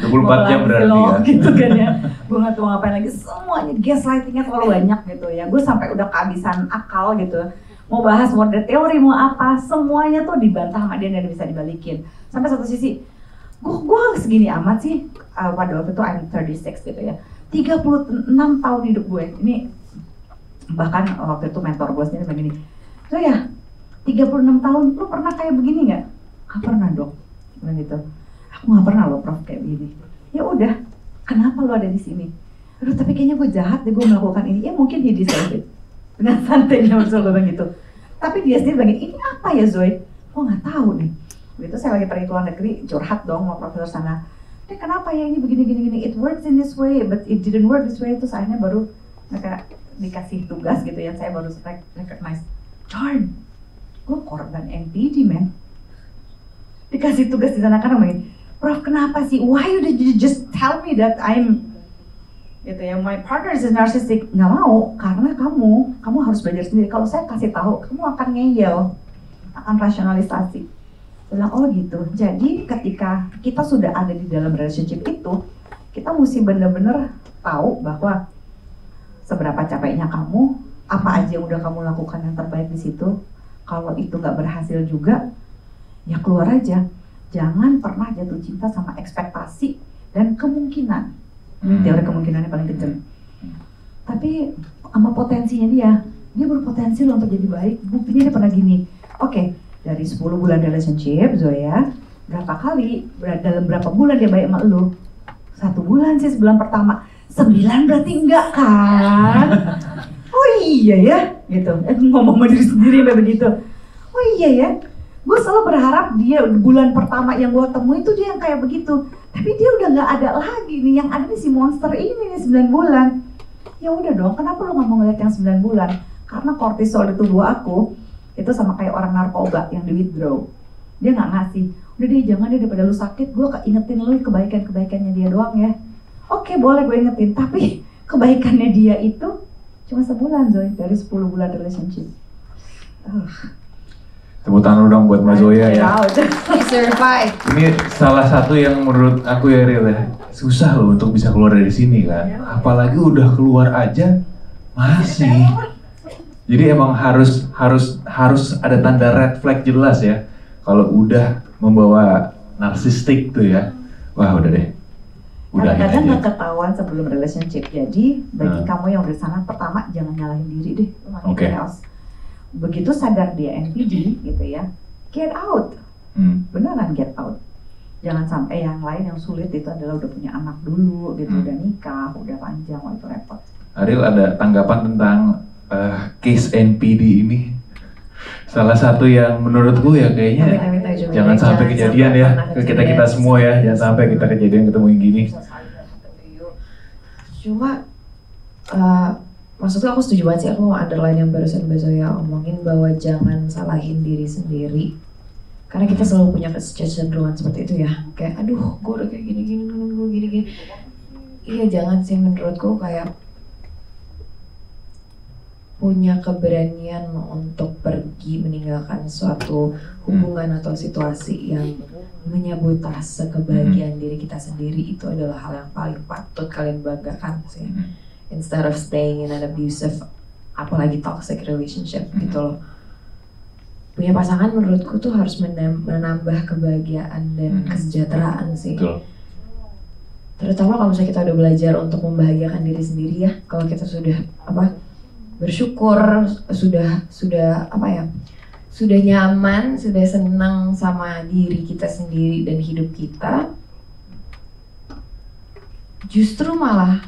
24 jam berarti ya, gitu kan ya, gue nggak tahu ngapain lagi, semuanya gaslightingnya terlalu banyak gitu ya, gue sampai udah kehabisan akal gitu, mau bahas model teori mau apa, semuanya tuh dibantah sama dia dan bisa dibalikin, sampai satu sisi, gue segini amat sih, pada waktu itu I'm 36 gitu ya, 36 tahun hidup gue, ini bahkan waktu itu mentor gue sendiri begini, so ya 36 tahun, lu pernah kayak begini nggak? Nggak pernah dong, bilang gitu. Aku nggak pernah loh Prof kayak begini. Ya udah, kenapa lu ada di sini? Aduh tapi kayaknya gue jahat deh gue melakukan ini. Ya mungkin he deserve it. Dengan santainya maksud gue bilang gitu. Tapi dia sendiri bilang ini apa ya Zoe? Gue nggak tahu nih. Begitu saya lagi pergi ke luar negeri, curhat dong sama profesor sana. Kenapa ya ini begini? It works in this way, but it didn't work this way. Terus akhirnya baru mereka dikasih tugas gitu ya, saya baru recognize. Darn, gue korban NPD man, dikasih tugas di sana karena begini, Prof kenapa sih, why did you just tell me that I'm gitu ya, my partner is narcissistic? Nggak mau, karena kamu harus belajar sendiri, kalau saya kasih tahu kamu akan ngeyel, akan rasionalisasi. Saya bilang oh gitu, jadi ketika kita sudah ada di dalam relationship itu, kita mesti bener-bener tahu bahwa seberapa capeknya kamu, apa aja yang udah kamu lakukan yang terbaik di situ. Kalau itu nggak berhasil juga, ya keluar aja. Jangan pernah jatuh cinta sama ekspektasi dan kemungkinan. Teori kemungkinannya paling kenceng. Tapi sama potensinya dia berpotensi loh untuk jadi baik. Buktinya dia pernah gini. Oke, dari 10 bulan relationship, Zoya, berapa kali, dalam berapa bulan dia baik sama lu? 1 bulan sih, sebulan pertama. 9 berarti enggak kan? Oh iya ya, gitu. Ngomong sama diri sendiri kayak begitu. Oh iya ya, gue selalu berharap dia bulan pertama yang gue temui itu dia yang kayak begitu. Tapi dia udah nggak ada lagi nih, yang ada nih si monster ini nih 9 bulan. Ya udah dong, kenapa lu nggak mau ngeliat yang 9 bulan? Karena kortisol di tubuh aku itu sama kayak orang narkoba yang di withdraw. Dia nggak ngasih. Udah deh, jangan deh daripada lu sakit, gue ingetin lu kebaikan-kebaikannya dia doang ya. Oke, boleh gue ingetin, tapi kebaikannya dia itu cuma sebulan Zoe, dari 10 bulan relationship. Tepuk tangan dong buat Mbak Zoya ya. You survive. Ini salah satu yang menurut aku ya Ril ya, susah loh untuk bisa keluar dari sini kan. Apalagi udah keluar aja masih. Jadi emang harus ada tanda red flag jelas ya. Kalau udah membawa narsistik tuh ya, wah udah deh. Kadang-kadang nggak ketahuan sebelum relationship. Jadi bagi kamu yang udah sana, pertama jangan nyalahin diri deh. Oke. Begitu sadar dia NPD gitu ya, get out. Beneran get out. Jangan sampai yang lain yang sulit itu adalah udah punya anak dulu gitu, udah nikah, udah panjang, wah itu repot. Ariel ada tanggapan tentang case NPD ini? Salah satu yang menurutku ya kayaknya jangan sampai kejadian ya ke kita semua ya, jangan sampai kita kejadian ketemu yang gini. Cuma maksudnya aku setuju banget sih, aku mau underline yang barusan Mbak Zoya omongin bahwa jangan salahin diri sendiri. Karena kita selalu punya kecenderungan seperti itu ya, kayak aduh gue udah kayak gini-gini. Iya jangan sih, menurutku kayak punya keberanian untuk pergi meninggalkan suatu hubungan atau situasi yang menyabotase kebahagiaan diri kita sendiri, itu adalah hal yang paling patut kalian banggakan sih. Instead of staying in an abusive, apalagi toxic relationship gitu loh. Punya pasangan menurutku tuh harus menambah kebahagiaan dan kesejahteraan sih. Betul. Terutama kalau misalnya kita udah belajar untuk membahagiakan diri sendiri ya. Kalau kita sudah bersyukur, sudah nyaman, sudah senang sama diri kita sendiri dan hidup kita, justru malah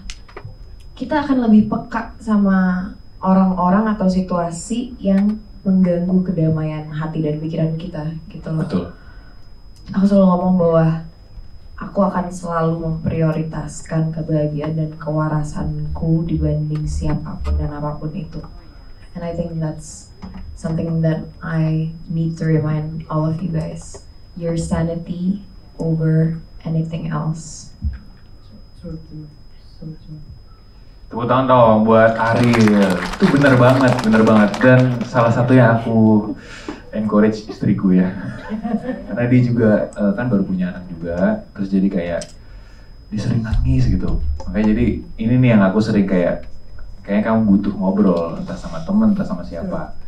kita akan lebih peka sama orang-orang atau situasi yang mengganggu kedamaian hati dan pikiran kita gitu loh. Betul. Aku selalu ngomong bahwa aku akan selalu memprioritaskan kebahagiaan dan kewarasanku dibanding siapapun dan apapun itu. And I think that's something that I need to remind all of you guys. Your sanity over anything else. So true. Tepuk tangan dong buat Ariel. Itu bener banget. Dan salah satu yang aku encourage istriku ya. Karena dia juga kan baru punya anak juga, terus jadi kayak dia sering nangis gitu. Makanya jadi ini nih yang aku sering kayaknya kamu butuh ngobrol entah sama temen, entah sama siapa.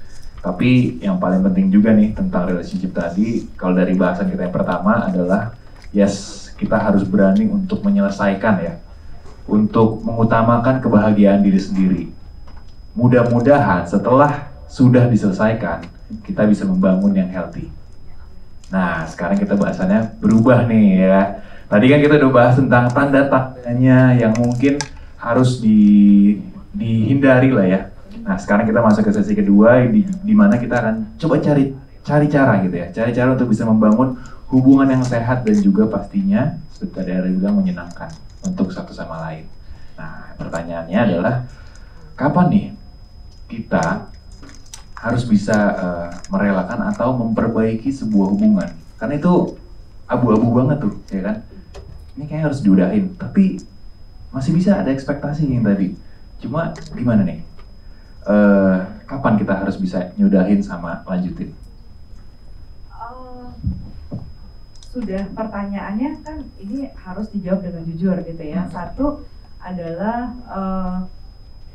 Tapi yang paling penting juga nih tentang relationship tadi, kalau dari bahasan kita yang pertama adalah yes, kita harus berani untuk menyelesaikan ya, untuk mengutamakan kebahagiaan diri sendiri. Mudah-mudahan setelah sudah diselesaikan, kita bisa membangun yang healthy. Nah, sekarang kita bahasannya berubah nih ya. Tadi kan kita udah bahas tentang tanda-tandanya yang mungkin harus dihindari lah ya. Nah, sekarang kita masuk ke sesi kedua di mana kita akan coba cari cara gitu ya. Cari cara untuk bisa membangun hubungan yang sehat dan juga pastinya seperti tadi Ari bilang menyenangkan untuk satu sama lain. Nah, pertanyaannya adalah kapan nih kita harus bisa merelakan atau memperbaiki sebuah hubungan? Karena itu abu-abu banget tuh, ya kan? Ini kayaknya harus diudahin, tapi masih bisa ada ekspektasi yang tadi. Cuma gimana nih? Kapan kita harus bisa nyudahin sama lanjutin? Sudah pertanyaannya kan ini harus dijawab dengan jujur gitu ya. Satu adalah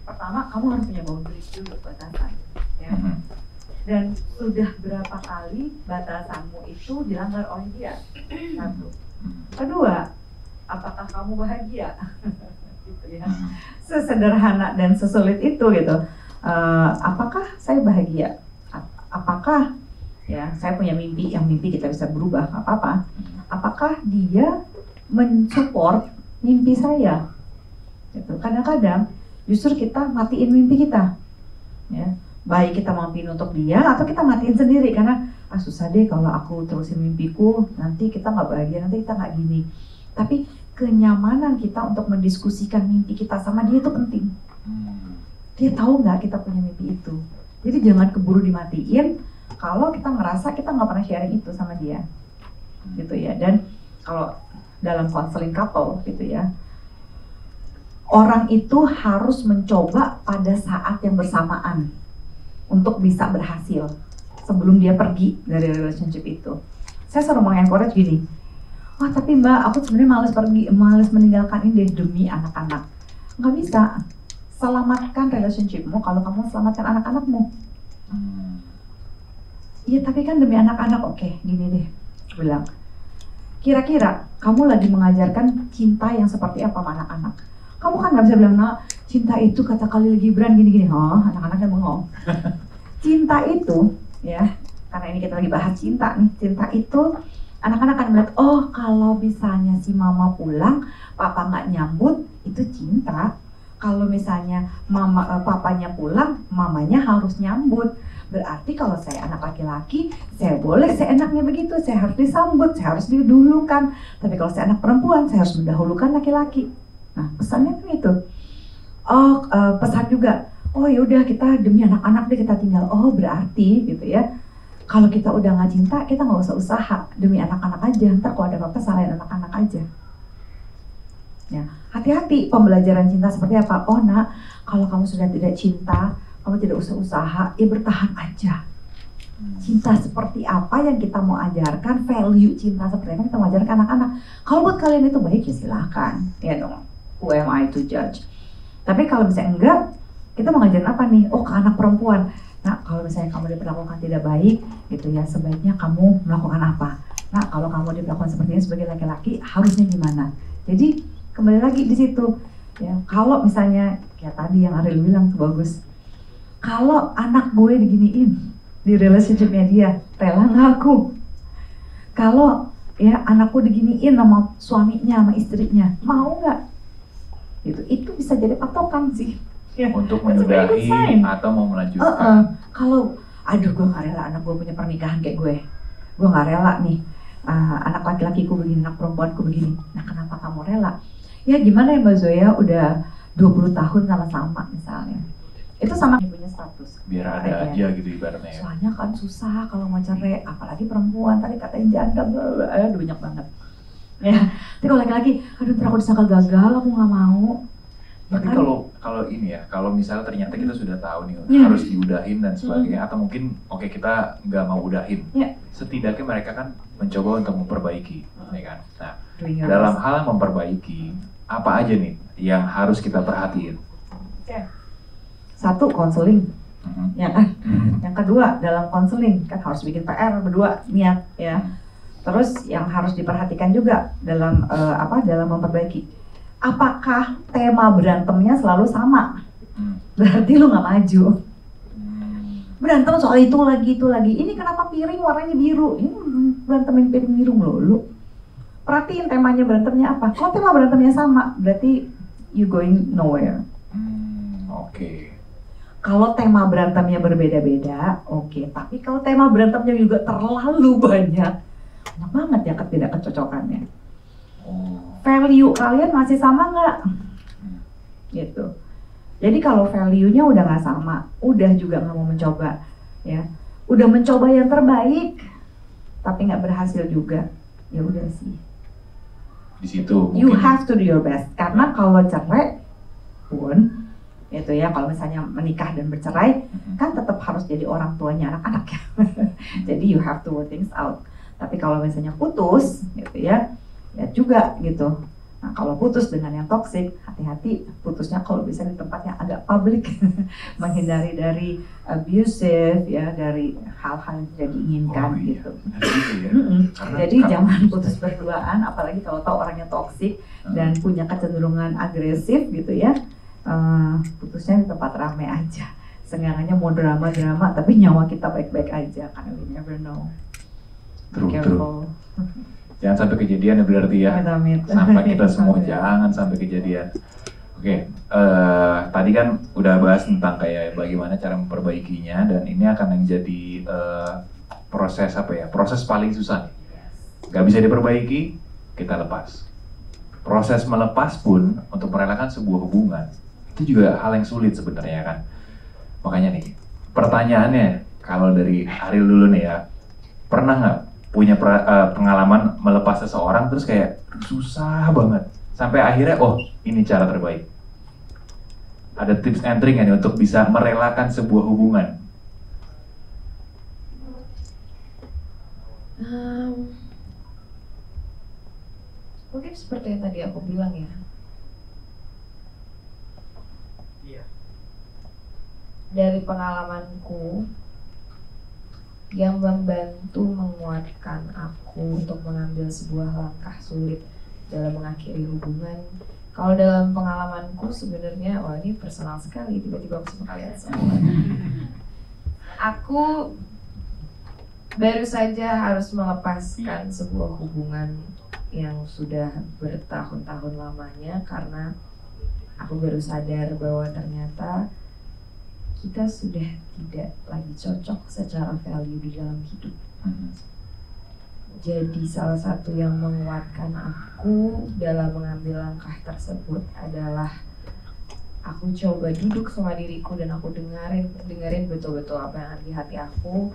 pertama kamu harus punya boundaries dulu, batasan ya. Dan sudah berapa kali batasanmu itu dilanggar oleh dia? Satu. Kedua, apakah kamu bahagia? Gitu ya. Sesederhana dan sesulit itu gitu. Apakah saya bahagia? Apakah ya saya punya mimpi, yang mimpi kita bisa berubah, nggak apa-apa. Apakah dia mensupport mimpi saya? Gitu. Kadang-kadang justru kita matiin mimpi kita, ya. Baik kita mampin untuk dia atau kita matiin sendiri karena susah deh kalau aku terusin mimpiku, nanti kita nggak bahagia, nanti kita nggak gini. Tapi kenyamanan kita untuk mendiskusikan mimpi kita sama dia itu penting. Dia tahu nggak kita punya mimpi itu. Jadi jangan keburu dimatiin kalau kita ngerasa kita nggak pernah sharing itu sama dia, gitu ya. Dan kalau dalam counseling couple gitu ya, orang itu harus mencoba pada saat yang bersamaan untuk bisa berhasil sebelum dia pergi dari relationship itu. Saya selalu mengencourage gini, wah tapi mbak, aku sebenarnya males pergi, males meninggalkan ini demi anak-anak. Nggak bisa. Selamatkan relationshipmu kalau kamu selamatkan anak-anakmu. Iya tapi kan demi anak-anak. Oke, gini deh, bilang. Kira-kira kamu lagi mengajarkan cinta yang seperti apa sama anak-anak? Kamu kan nggak bisa bilang, nah cinta itu kata Khalil Gibran gini-gini. Oh, anak-anaknya bengong. Cinta itu, ya, karena ini kita lagi bahas cinta nih. Cinta itu, anak-anak akan melihat, oh kalau misalnya si mama pulang, papa nggak nyambut, itu cinta. Kalau misalnya papanya pulang, mamanya harus nyambut. Berarti kalau saya anak laki-laki, saya boleh seenaknya begitu, saya harus disambut, saya harus didahulukan. Tapi kalau saya anak perempuan, saya harus mendahulukan laki-laki. Nah, pesannya kan itu. Pesan juga, oh yaudah kita demi anak-anak deh kita tinggal. Oh berarti gitu ya, kalau kita udah nggak cinta, kita nggak usah usaha demi anak-anak aja. Ntar kalau ada apa-apa salahin anak-anak aja. Ya, hati-hati pembelajaran cinta seperti apa. Oh nak, kalau kamu sudah tidak cinta, kamu tidak usah usaha, ya bertahan aja. Cinta seperti apa yang kita mau ajarkan, value cinta seperti apa yang kita mau ajarkan anak-anak. Kalau buat kalian itu baik ya silahkan, ya dong. Who am I to judge? Tapi kalau misalnya enggak, kita mau ngajarin apa nih? Oh ke anak perempuan. Nah kalau misalnya kamu diperlakukan tidak baik, gitu ya, sebaiknya kamu melakukan apa? Nah kalau kamu diperlakukan seperti ini sebagai laki-laki, harusnya gimana? Jadi kembali lagi di situ ya, kalau misalnya kayak tadi yang Ariel bilang tuh bagus, kalau anak gue diginiin di relationshipnya dia, rela nggak aku? Kalau ya anakku diginiin sama suaminya, sama istrinya, mau nggak? Itu bisa jadi patokan sih ya, untuk menyudahi atau mau melanjutkan. Kalau aduh gue nggak rela anak gue punya pernikahan kayak gue nggak rela nih anak laki-lakiku begini, anak perempuanku begini. Nah kenapa kamu rela? Ya gimana ya Mbak Zoya udah 20 tahun sama-sama misalnya. Itu sama punya status. Biar ada aja gitu ibaratnya ya. Soalnya kan susah kalau mau cerai, apalagi perempuan, tadi katain janda, aduh banyak banget. Ya, tapi kalau laki-laki, aduh ntar aku disangka gagal, aku nggak mau. Tapi kan? kalau ini ya, kalau misalnya ternyata kita sudah tahu nih Yeah. harus diudahin dan sebagainya, atau mungkin oke kita nggak mau udahin, Yeah. setidaknya mereka kan mencoba untuk memperbaiki, ya kan? Nah, Doing your dalam best. hal memperbaiki, apa aja nih yang harus kita perhatiin? Satu, konseling, Mhm. ya kan? Yang kedua, dalam konseling kan harus bikin PR berdua, niat ya. Terus yang harus diperhatikan juga dalam dalam memperbaiki, apakah tema berantemnya selalu sama? Hmm. Berarti lu nggak maju. Hmm. Berantem soal itu lagi. Ini kenapa piring warnanya biru? Ini berantemin piring biru melulu. Perhatiin temanya berantemnya apa. Kalau tema berantemnya sama, berarti you going nowhere. Oke. Kalau tema berantemnya berbeda-beda, oke. Tapi kalau tema berantemnya juga terlalu banyak banget ya ketidakcocokannya. Oh. Value kalian masih sama nggak? Gitu. Jadi kalau value-nya udah nggak sama, udah juga nggak mau mencoba, ya. Udah mencoba yang terbaik, tapi nggak berhasil juga, ya udah sih. Di situ You mungkin. have to do your best. Karena kalau cerai pun, itu ya, kalau misalnya menikah dan bercerai, kan tetap harus jadi orang tuanya anak-anak ya. Jadi you have to work things out. Tapi kalau misalnya putus, gitu ya, ya juga gitu. Nah kalau putus dengan yang toxic, hati-hati putusnya kalau bisa di tempat yang agak publik, menghindari dari abusive ya, dari hal-hal yang tidak diinginkan Oh, iya. gitu. Benar juga ya. Karena Jadi jangan putus berduaan, apalagi kalau tahu orangnya toxic dan punya kecenderungan agresif gitu ya. Putusnya di tempat ramai aja. Seenggaknya mau drama-drama, tapi nyawa kita baik-baik aja, karena we never know. True. Careful. Jangan sampai kejadian ya berarti ya. Amit-amit. Sampai kita semua Amit. jangan sampai kejadian. Oke, tadi kan udah bahas tentang kayak bagaimana cara memperbaikinya, dan ini akan menjadi proses apa ya? Proses paling susah nih. Gak bisa diperbaiki, kita lepas. Proses melepas pun untuk merelakan sebuah hubungan itu juga hal yang sulit sebenarnya kan. Makanya nih, pertanyaannya kalau dari Ariel dulu nih ya, pernah nggak punya pengalaman melepas seseorang terus kayak susah banget sampai akhirnya oh ini cara terbaik? Ada tips and trick nggak nih untuk bisa merelakan sebuah hubungan? Mungkin seperti yang tadi aku bilang ya. Dari pengalamanku, yang membantu menguatkan aku untuk mengambil sebuah langkah sulit dalam mengakhiri hubungan. Kalau dalam pengalamanku sebenarnya, wah ini personal sekali, tiba-tiba aku sama kalian semua. Aku baru saja harus melepaskan sebuah hubungan yang sudah bertahun-tahun lamanya karena aku baru sadar bahwa ternyata kita sudah tidak lagi cocok secara value di dalam hidup. Jadi salah satu yang menguatkan aku dalam mengambil langkah tersebut adalah aku coba duduk sama diriku dan aku dengerin betul-betul apa yang ada di hati aku.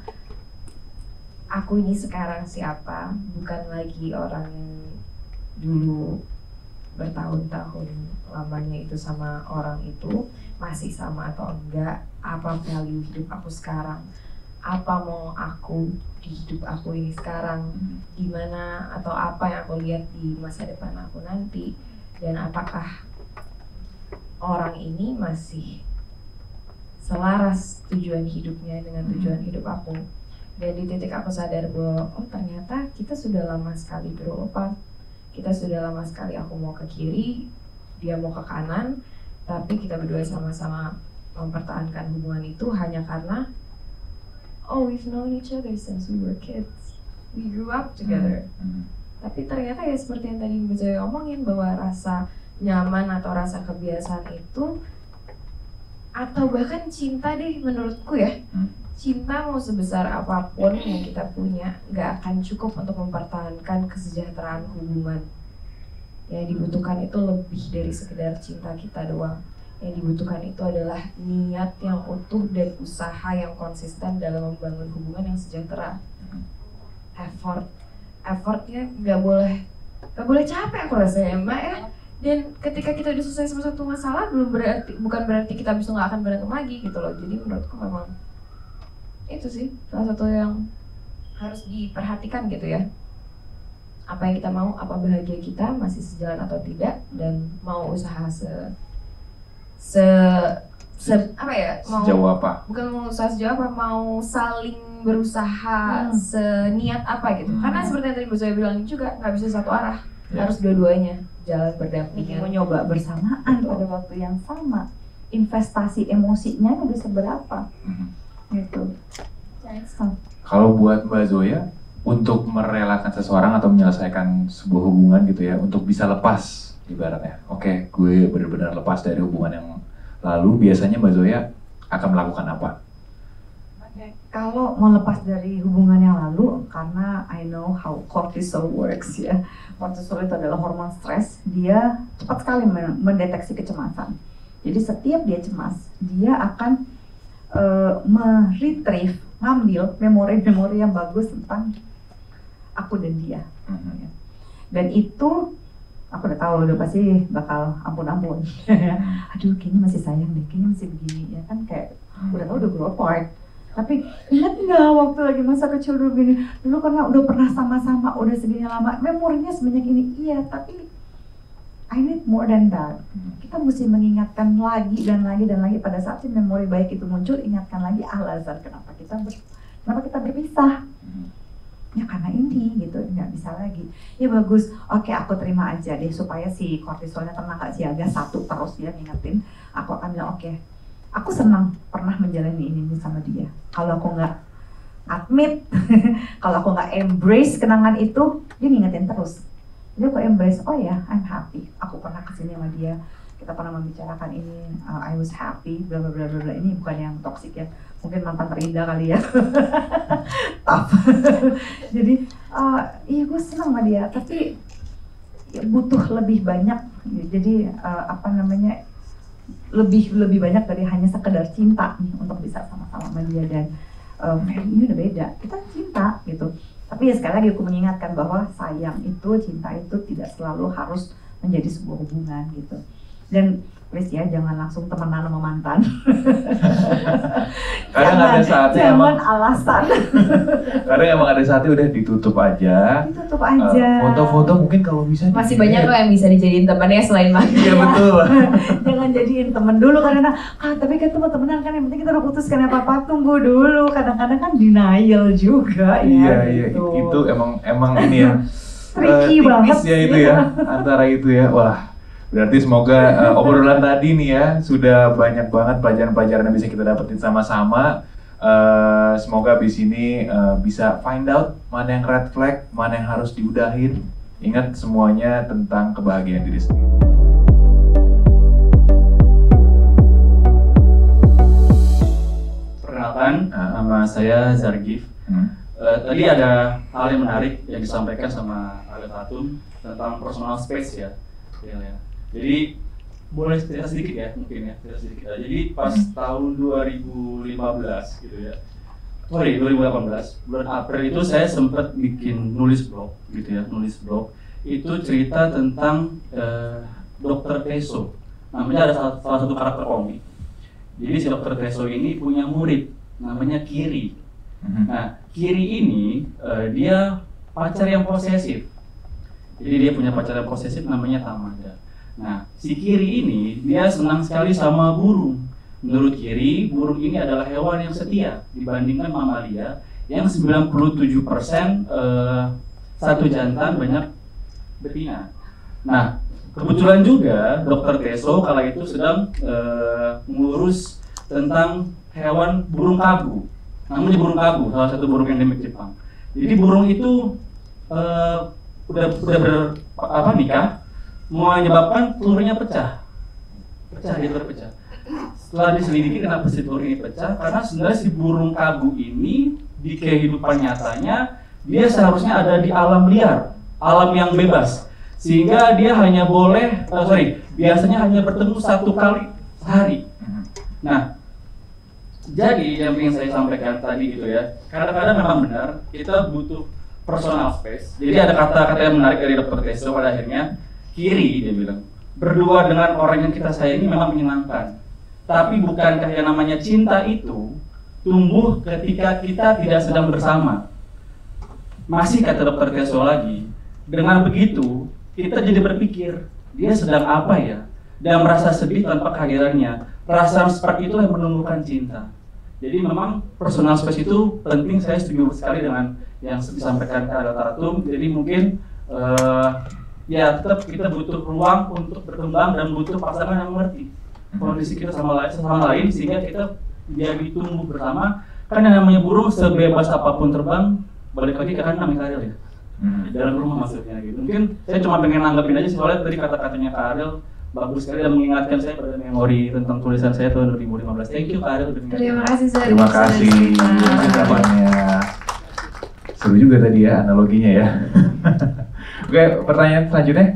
Aku ini sekarang siapa, bukan lagi orang yang dulu bertahun-tahun lamanya itu sama orang itu, masih sama atau enggak, apa value hidup aku sekarang, apa mau aku di hidup aku ini sekarang, gimana atau apa yang aku lihat di masa depan aku nanti, dan apakah orang ini masih selaras tujuan hidupnya dengan tujuan hidup aku. Dan di titik aku sadar bahwa oh ternyata kita sudah lama sekali grow apart, kita sudah lama sekali, aku mau ke kiri, dia mau ke kanan, tapi kita berdua sama-sama mempertahankan hubungan itu hanya karena oh we've known each other since we were kids, we grew up together. Tapi ternyata ya seperti yang tadi Mbak Zoe omongin, bahwa rasa nyaman atau rasa kebiasaan itu, atau bahkan cinta deh menurutku ya, cinta mau sebesar apapun yang kita punya gak akan cukup untuk mempertahankan kesejahteraan hubungan. Yang dibutuhkan itu lebih dari sekedar cinta kita doang. Yang dibutuhkan itu adalah niat yang utuh dan usaha yang konsisten dalam membangun hubungan yang sejahtera. Effortnya gak boleh capek aku rasa ya Mbak ya. Dan ketika kita udah selesai sama satu masalah, bukan berarti kita bisa nggak akan berantem lagi gitu loh. Jadi menurutku memang itu sih salah satu yang harus diperhatikan gitu ya. Apa yang kita mau, apa bahagia kita masih sejalan atau tidak, dan mau usaha apa ya? Sejauh apa? Bukan mau usaha sejauh apa, mau saling berusaha seniat apa gitu. Karena seperti yang tadi Bu Zoya bilang juga, nggak bisa satu arah, harus dua-duanya jalan berdampingan. Mau nyoba bersamaan pada waktu yang sama, investasi emosinya udah seberapa gitu. Kalau buat Mbak Zoya, untuk merelakan seseorang atau menyelesaikan sebuah hubungan gitu ya, untuk bisa lepas ibaratnya, oke, gue benar-benar lepas dari hubungan yang lalu, biasanya Mbak Zoya akan melakukan apa? Kalau mau lepas dari hubungan yang lalu, karena I know how cortisol works ya. Cortisol itu adalah hormon stres, dia cepat sekali mendeteksi kecemasan. Jadi setiap dia cemas, dia akan meretrieve, ngambil memori-memori yang bagus tentang aku dan dia. Dan itu aku udah tahu udah pasti bakal ampun-ampun. Aduh, kayaknya masih sayang deh, kayaknya masih begini ya kan, kayak udah tahu udah grow apart. Tapi ingat nggak waktu lagi masa kecil dulu gini, dulu karena udah pernah sama-sama, udah segini lama, memorinya sebanyak ini, iya, tapi I need more than that. Kita mesti mengingatkan lagi dan lagi dan lagi. Pada saat si memori baik itu muncul, ingatkan lagi alasan kenapa kita berpisah. Ya karena ini gitu, nggak bisa lagi. Ya bagus, oke, aku terima aja deh, supaya si kortisolnya tenang, gak siaga satu terus dia ngingetin. Aku akan bilang oke, aku senang pernah menjalani ini sama dia. Kalau aku nggak admit, kalau aku nggak embrace kenangan itu, dia ngingetin terus. Jadi aku embrace, oh ya, I'm happy. Aku pernah kesini sama dia, kita pernah membicarakan ini, I was happy, bla bla bla bla. Ini bukan yang toksik ya, mungkin mantan terindah kali ya. Tough. Jadi, iya gue senang sama dia, tapi ya, butuh lebih banyak. Jadi lebih banyak dari hanya sekedar cinta nih untuk bisa sama-sama sama dia. Dan ini udah beda, kita cinta gitu. Tapi ya sekali lagi aku mengingatkan bahwa sayang itu, cinta itu tidak selalu harus menjadi sebuah hubungan gitu. Dan please ya, jangan langsung temenan sama mantan. Kadang ada saatnya jangan alasan. Kadang emang ada saatnya udah ditutup aja. Ditutup aja. Foto-foto mungkin kalau bisa. Masih banyak loh yang bisa dijadiin temannya selain mantan. Iya betul. Jangan jadiin temen dulu karena tapi kan temenan kan yang penting kita udah putuskan apa-apa, tunggu dulu. Kadang-kadang kan denial juga ya. Iya, gitu. itu emang ini ya. Tricky banget ya itu ya, antara itu ya. Wah, berarti semoga obrolan tadi nih ya sudah banyak banget pelajaran-pelajaran yang bisa kita dapetin sama-sama. Semoga abis ini bisa find out mana yang red flag, mana yang harus diudahin. Ingat semuanya tentang kebahagiaan diri sendiri. Perkenalkan, nama saya Zargif. Tadi ada hal yang menarik yang disampaikan sama Ariel Tatum tentang personal space ya. Jadi boleh cerita sedikit ya, mungkin ya, cerita sedikit. Jadi pas tahun 2015 gitu ya, 2018 bulan April itu saya sempat bikin nulis blog gitu ya, itu cerita tentang Dr. Teso. Namanya ada salah satu karakter komik. Jadi si Dr. Teso ini punya murid namanya Kiri. Nah, Kiri ini dia pacar yang posesif. Jadi dia punya pacar yang posesif namanya Tamada. Nah, si Kiri ini dia senang sekali sama burung. Menurut Kiri, burung ini adalah hewan yang setia dibandingkan mamalia yang 97% satu jantan banyak betina. Nah, kebetulan juga Dr. Teso kala itu sedang mengurus tentang hewan burung kagu. Namanya burung kagu, salah satu burung endemik Jepang. Jadi burung itu udah nikah, menyebabkan telurnya pecah, dia terpecah. Setelah diselidiki kenapa si telur ini pecah, karena sebenarnya si burung kagu ini di kehidupan nyatanya dia seharusnya ada di alam liar, alam yang bebas, sehingga dia hanya boleh, biasanya hanya bertemu satu kali sehari. Nah, jadi yang ingin saya sampaikan tadi gitu ya, kadang-kadang memang benar kita butuh personal space. Jadi ada kata-kata yang menarik dari Dr. Teso pada akhirnya, Kiri dia bilang, berdua dengan orang yang kita sayangi memang menyenangkan. Tapi bukankah yang namanya cinta itu tumbuh ketika kita tidak sedang bersama? Masih kata Dr. Teso lagi, dengan begitu kita jadi berpikir, dia sedang apa ya? Dan merasa sedih tanpa kehadirannya. Perasaan seperti itu yang menumbuhkan cinta. Jadi memang personal space itu penting, saya setuju sekali dengan yang disampaikan Kak Tatum. Jadi mungkin ya tetap kita butuh ruang untuk berkembang dan butuh pasangan yang mengerti kondisi kita sama lain sehingga kita jadi tumbuh bersama. Kan yang namanya burung sebebas apapun terbang, balik lagi ke kandang ya Karel ya. Dalam rumah maksudnya gitu. Mungkin saya cuma pengen nanggepin aja soalnya tadi kata-katanya Kak Ariel bagus sekali dan mengingatkan saya pada memori tentang tulisan saya tahun 2015. Thank you Kak Ariel. Terima kasih Zari. Terima kasih jawabannya. Seru juga tadi ya analoginya ya. Oke, pertanyaan selanjutnya.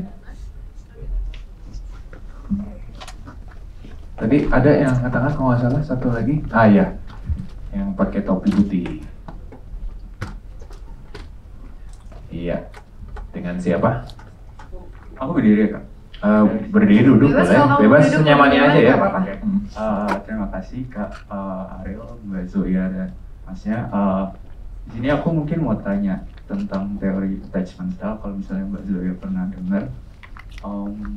Tadi ada yang angkat tangan kalau nggak salah, satu lagi. Ah ya, yang pakai topi putih. Iya. Dengan siapa? Aku berdiri ya Kak. Berdiri duduk Bebas boleh, kalau kamu bebas duduk, senyamannya mau aja ya. nggak apa-apa. Oke. Terima kasih Kak Ariel, Mbak Zoya dan Masnya. Di sini aku mungkin mau tanya tentang teori attachment style. Kalau misalnya Mbak Zoya pernah dengar,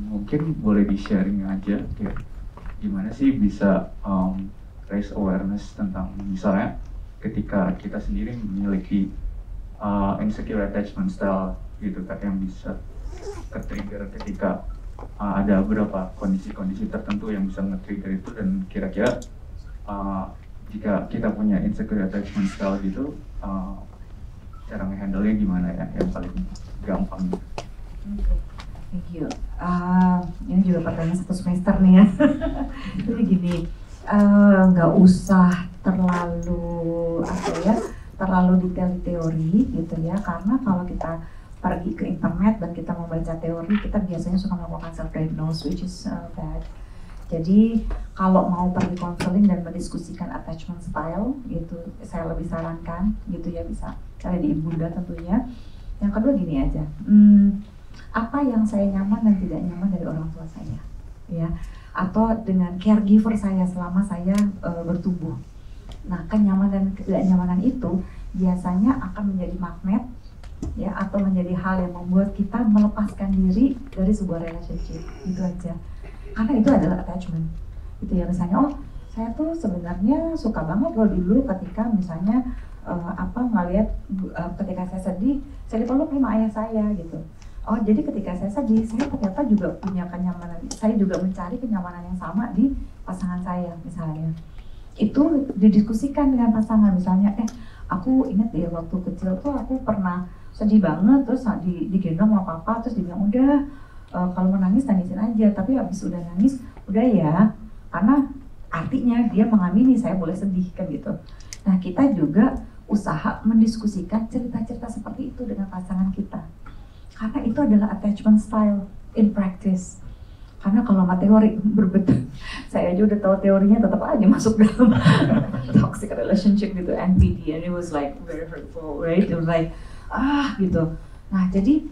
mungkin boleh di-sharing aja ya, gimana sih bisa raise awareness tentang misalnya ketika kita sendiri memiliki insecure attachment style gitu Kak, yang bisa ke-trigger ketika ada beberapa kondisi-kondisi tertentu yang bisa nge-trigger itu, dan kira-kira jika kita punya insecure attachment style gitu, cara nge-handle-nya gimana ya yang paling gampang? Thank you. Ini juga pertanyaan satu semester nih ya. Jadi gini, nggak usah terlalu terlalu detail di teori gitu ya, karena kalau kita pergi ke internet dan kita membaca teori, kita biasanya suka melakukan self-diagnose, which is bad. Jadi kalau mau pergi konseling dan mendiskusikan attachment style gitu, saya lebih sarankan gitu ya, bisa cari di Ibunda tentunya. Yang kedua gini aja, apa yang saya nyaman dan tidak nyaman dari orang tua saya, ya, atau dengan caregiver saya selama saya bertumbuh. Nah, kenyamanan dan ketidaknyamanan itu biasanya akan menjadi magnet, ya, atau menjadi hal yang membuat kita melepaskan diri dari sebuah relationship. Itu aja, karena itu adalah attachment gitu ya. Misalnya, oh saya tuh sebenarnya suka banget loh dulu ketika misalnya ngeliat ketika saya sedih, saya dipeluk sama ayah saya gitu. Oh jadi ketika saya sedih, saya ternyata juga punya kenyamanan, saya juga mencari kenyamanan yang sama di pasangan saya misalnya. Itu didiskusikan dengan pasangan, misalnya aku ingat ya waktu kecil tuh aku pernah sedih banget, terus digendong sama papa, terus dia bilang udah kalau mau nangis nangisin aja, tapi habis udah nangis udah ya, karena artinya dia mengamini saya boleh sedih kan gitu. Nah kita juga usaha mendiskusikan cerita-cerita seperti itu dengan pasangan kita, karena itu adalah attachment style in practice. Karena kalau sama teori berbeda, saya aja udah tahu teorinya tetap aja masuk dalam toxic relationship gitu, NPD, and it was like very hurtful, right? It was like gitu. Nah jadi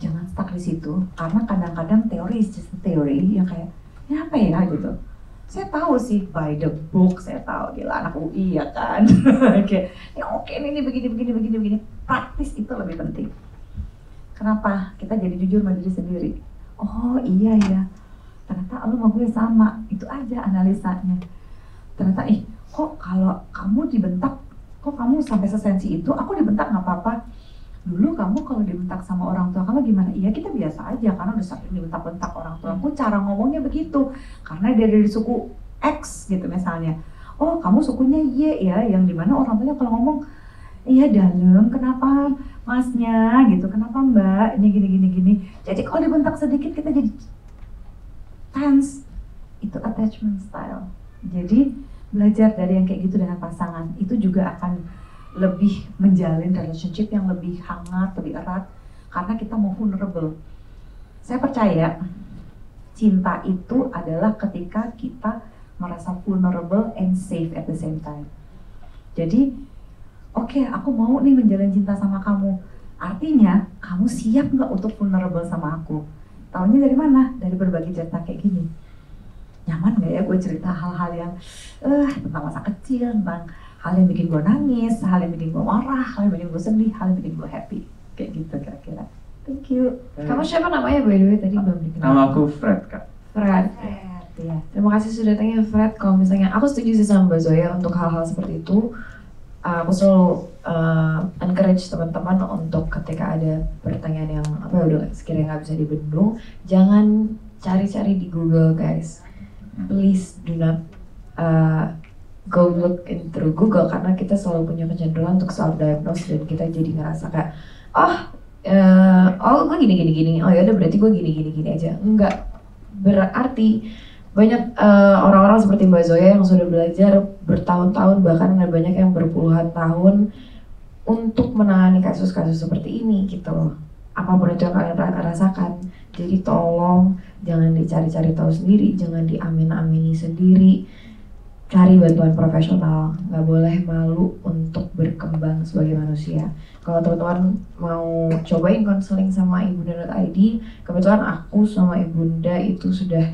jangan stuck di situ, karena kadang-kadang teori is just a theory yang kayak ini apa ya gitu. Saya tahu sih by the book, saya tahu gila anak UI ya kan. Kayak oke, ini begini. Praktis itu lebih penting. Kenapa? Kita jadi jujur sama diri sendiri. Oh iya ya, ternyata lu sama gue sama, itu aja analisanya. Ternyata kok kalau kamu dibentak, kok kamu sampai sesensi itu, aku dibentak nggak apa-apa. Dulu kamu kalau dibentak sama orang tua kamu gimana? Iya kita biasa aja, karena udah sering dibentak-bentak orang tua aku, cara ngomongnya begitu. Karena dia dari suku X gitu misalnya. Oh kamu sukunya Y ya, yang dimana orang tuanya kalau ngomong, iya dalam, kenapa masnya gitu, kenapa mbak, ini gini. Jadi kalau dibentak sedikit kita jadi tense, itu attachment style. Jadi belajar dari yang kayak gitu dengan pasangan, itu juga akan lebih menjalin relationship yang lebih hangat, lebih erat, karena kita mau vulnerable. Saya percaya cinta itu adalah ketika kita merasa vulnerable and safe at the same time. Jadi oke, aku mau nih menjalin cinta sama kamu. Artinya, kamu siap nggak untuk vulnerable sama aku? Taunya dari mana? Dari berbagi cerita kayak gini. Nyaman gak ya gue cerita hal-hal yang tentang masa kecil, tentang hal yang bikin gue nangis, hal yang bikin gue marah, hal yang bikin gue sedih, hal yang bikin gue happy. Kayak gitu kira-kira. Thank you. Kamu siapa namanya by the way tadi belum dikenal? Nama aku Fred, Kak. Fred. Ya. Terima kasih sudah tanya Fred. Kalau misalnya aku setuju sih sama Mbak Zoya untuk hal-hal seperti itu. Aku selalu encourage teman-teman untuk ketika ada pertanyaan yang udah sekiranya nggak bisa dibendung, jangan cari-cari di Google guys. Please do not go look through Google karena kita selalu punya kecenderungan untuk self diagnose dan kita jadi ngerasa kayak gue gini, oh ya udah berarti gue gini aja. Enggak, berarti banyak orang-orang seperti Mbak Zoya yang sudah belajar bertahun-tahun, bahkan ada banyak yang berpuluhan tahun untuk menangani kasus-kasus seperti ini gitu loh. Apapun itu yang kalian rasakan, jadi tolong jangan dicari-cari tahu sendiri, jangan diamin-amini sendiri, cari bantuan profesional, nggak boleh malu untuk berkembang sebagai manusia. Kalau teman-teman mau cobain konseling sama ibunda.id, kebetulan aku sama ibunda itu sudah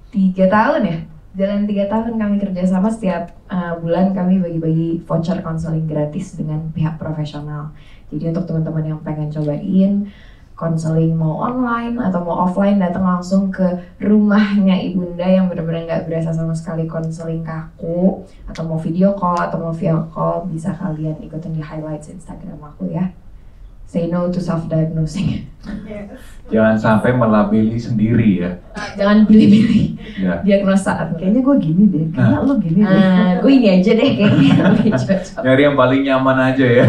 3 tahun ya, jalan 3 tahun kami kerjasama. Setiap bulan kami bagi-bagi voucher konseling gratis dengan pihak profesional. Jadi untuk teman-teman yang pengen cobain konseling mau online atau mau offline, datang langsung ke rumahnya ibunda yang benar-benar nggak berasa sama sekali konseling kaku, atau mau video call atau mau via call, bisa kalian ikutin di highlights Instagram aku ya. Say no to self-diagnosing. Jangan sampai melabeli sendiri ya. Jangan pilih-pilih Ya. diagnosa. Kayaknya gue gini deh, kayaknya lo gini deh. Gue ini aja deh kayaknya lebih cocok. Nyari yang paling nyaman aja ya.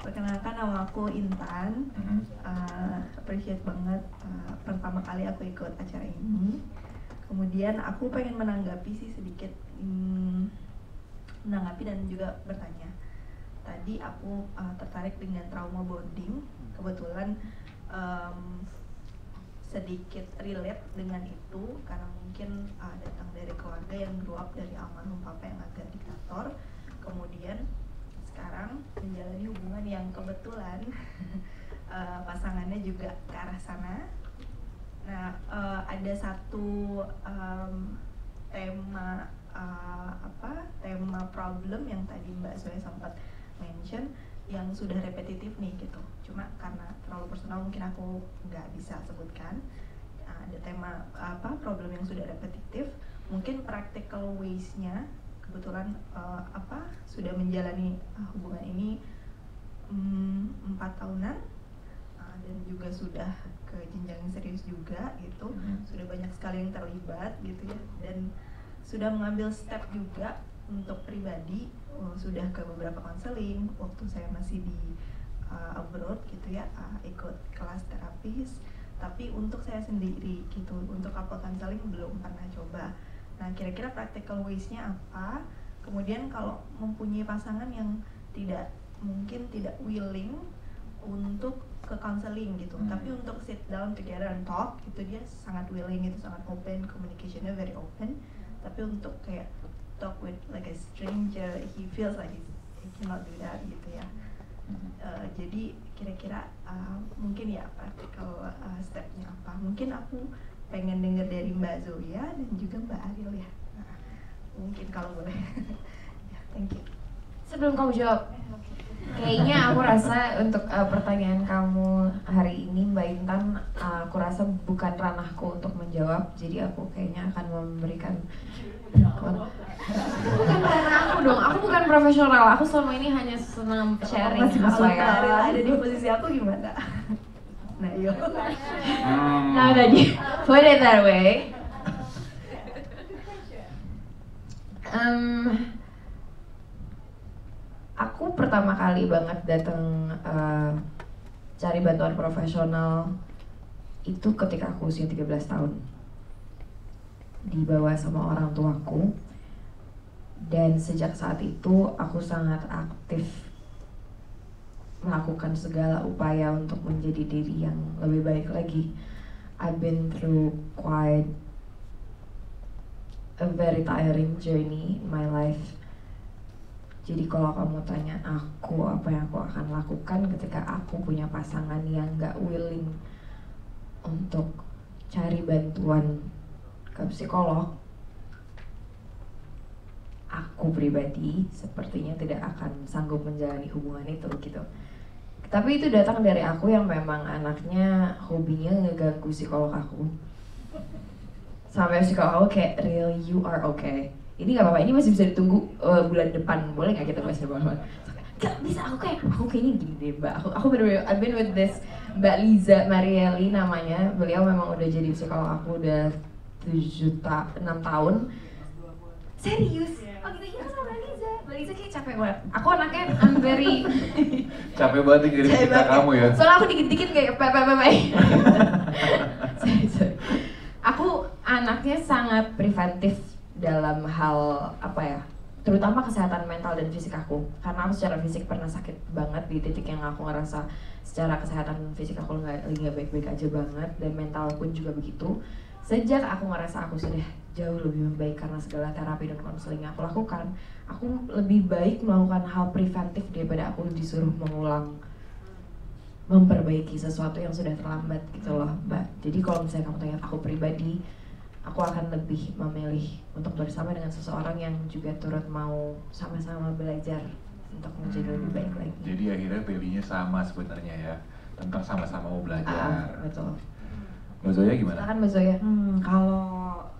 Perkenalkan, nama aku Intan. Appreciate banget pertama kali aku ikut acara ini. Kemudian aku pengen menanggapi sih sedikit, menanggapi dan juga bertanya. Tadi aku tertarik dengan trauma bonding. Kebetulan sedikit relate dengan itu karena mungkin datang dari keluarga yang grew up dari almarhum papa yang agak diktator. Kemudian sekarang menjalani hubungan yang kebetulan pasangannya juga ke arah sana. Nah, ada satu tema problem yang tadi Mbak Zoya sempat mention yang sudah repetitif nih gitu. Cuma karena terlalu personal mungkin aku nggak bisa sebutkan. Ada tema problem yang sudah repetitif. Mungkin practical ways-nya kebetulan sudah menjalani hubungan ini 4 tahunan. Dan juga sudah ke jenjang yang serius juga gitu, sudah banyak sekali yang terlibat gitu ya, dan sudah mengambil step juga untuk pribadi, sudah ke beberapa konseling waktu saya masih di abroad gitu ya, ikut kelas terapis, tapi untuk saya sendiri gitu, untuk couple counseling belum pernah coba. Nah, kira-kira practical ways-nya apa? Kemudian kalau mempunyai pasangan yang mungkin tidak willing untuk ke counseling gitu, tapi untuk sit down together and talk gitu dia sangat willing, itu sangat open, communicationnya very open. Tapi untuk kayak talk with like a stranger, he feels like he cannot do that gitu ya. Jadi kira-kira mungkin ya practical stepnya apa? Mungkin aku pengen dengar dari Mbak Zoya dan juga Mbak Ariel ya. Nah, mungkin kalau boleh. Thank you. Sebelum kamu jawab, kayaknya aku rasa untuk pertanyaan kamu hari ini Mbak Intan, aku rasa bukan ranahku untuk menjawab. Jadi aku kayaknya akan memberikan bukan ranahku dong, aku bukan profesional. Aku selama ini hanya senang sharing apa ya. Ada di posisi aku gimana? Nah, yuk. Nah, tadi put it that way. Aku pertama kali banget datang cari bantuan profesional itu ketika aku usia 13 tahun, dibawa sama orang tuaku, dan sejak saat itu aku sangat aktif melakukan segala upaya untuk menjadi diri yang lebih baik lagi. I've been through quite a very tiring journey in my life. Jadi kalau kamu tanya aku apa yang aku akan lakukan ketika aku punya pasangan yang gak willing untuk cari bantuan ke psikolog, aku pribadi sepertinya tidak akan sanggup menjalani hubungan itu gitu. Tapi itu datang dari aku yang memang anaknya hobinya ngeganggu psikolog aku. Sampai psikolog aku kayak, "Real, you are okay. Ini gak apa-apa, ini masih bisa ditunggu bulan depan, boleh gak kita bahas depan?" Gak bisa, aku kayaknya gini deh mbak, aku bener-bener, I've been with this Mbak Liza Marieli namanya. Beliau memang udah jadi psikolog aku udah 6 tahun. Serius? Oh gitu, iya sama Mbak Liza. Mbak Liza kayak capek banget. Aku anaknya, I'm very Capek banget ngirim cerita kamu ya. Soalnya aku dikit-dikit kayak sorry. Aku anaknya sangat preventif dalam hal apa ya, terutama kesehatan mental dan fisik aku. Karena aku secara fisik pernah sakit banget di titik yang aku ngerasa secara kesehatan fisik aku nggak baik-baik aja banget, dan mental pun juga begitu. Sejak aku ngerasa aku sudah jauh lebih membaik karena segala terapi dan konseling yang aku lakukan, aku lebih baik melakukan hal preventif daripada aku disuruh memperbaiki sesuatu yang sudah terlambat gitu loh mbak. Jadi kalau misalnya kamu tanya aku pribadi, aku akan lebih memilih untuk bersama dengan seseorang yang juga turut mau sama-sama belajar untuk menjadi lebih baik lagi. Jadi akhirnya value-nya sama sebenarnya ya, tentang sama-sama mau belajar. Betul. Mbak Zoya gimana? Silakan Mbak Zoya.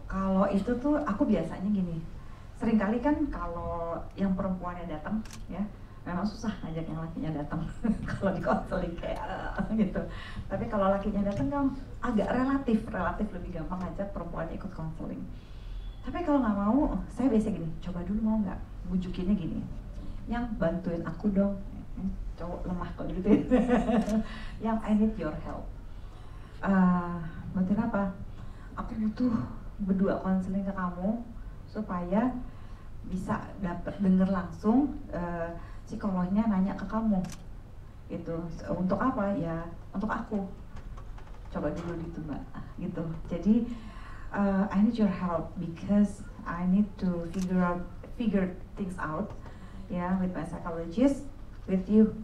Kalau itu tuh aku biasanya gini, seringkali kan kalau yang perempuannya datang ya, memang susah ngajak yang lakinya datang kalau di konseling kayak gitu. Tapi kalau lakinya datang kan agak relatif lebih gampang ngajak perempuannya ikut konseling. Tapi kalau nggak mau, saya biasa gini, coba dulu mau nggak, bujukinnya gini, yang bantuin aku dong, cowok lemah kalau gitu ya. Yang I need your help. Bantuin apa? Aku butuh berdua konseling ke kamu supaya bisa denger langsung psikolognya nanya ke kamu. Itu untuk apa ya? Untuk aku. Coba dulu gitu mbak, gitu. Jadi I need your help because I need to figure things out ya, with my psychologist, with you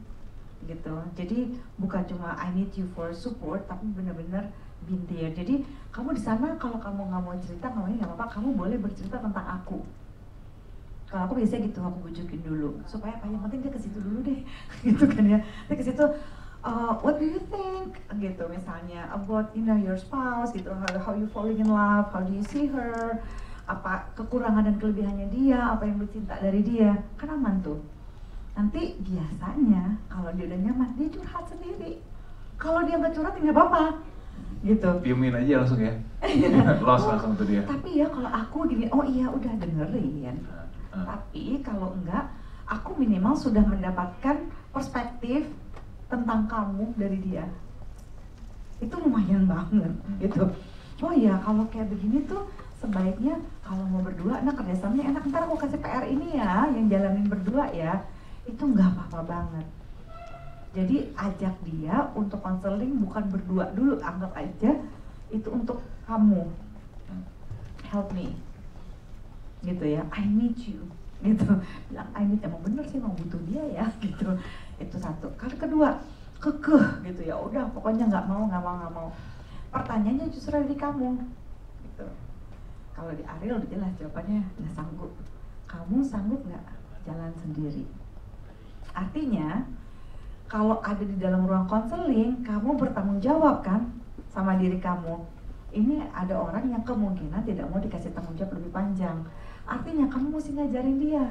gitu. Jadi bukan cuma I need you for support, tapi benar-benar been there. Jadi kamu di sana kalau kamu nggak mau cerita, nggak apa-apa, kamu boleh bercerita tentang aku. Kalau aku biasanya gitu, aku bujukin dulu supaya apa, yang penting dia ke situ dulu deh gitu kan ya. Dia ke situ, what do you think gitu, misalnya about your spouse gitu, how you falling in love, how do you see her, apa kekurangan dan kelebihannya dia, apa yang lu cinta dari dia, kan aman tuh. Nanti biasanya kalau dia udah nyaman, dia curhat sendiri. Kalau dia nggak curhat, nggak apa-apa gitu. Diemin aja langsung ya. Lost langsung tuh dia. Tapi ya kalau aku gini, oh iya udah dengerin. Tapi kalau enggak, aku minimal sudah mendapatkan perspektif tentang kamu dari dia. Itu lumayan banget gitu. Oh iya, kalau kayak begini tuh sebaiknya kalau mau berdua, nah kerjasamanya enak, ntar aku kasih PR ini ya, yang jalanin berdua ya. Itu nggak apa-apa banget. Jadi ajak dia untuk konseling bukan berdua dulu, anggap aja itu untuk kamu. Help me. Gitu ya, I need you. Gitu. Bilang I need, emang bener sih mau butuh dia ya gitu. Itu satu. Kali kedua, kekeh gitu ya. Udah pokoknya nggak mau. Pertanyaannya justru dari kamu. Gitu. Kalau di Ariel udah jelas jawabannya, nggak sanggup. Kamu sanggup nggak jalan sendiri? Artinya kalau ada di dalam ruang konseling, kamu bertanggung jawab kan sama diri kamu. Ini ada orang yang kemungkinan tidak mau dikasih tanggung jawab lebih panjang. Artinya kamu mesti ngajarin dia.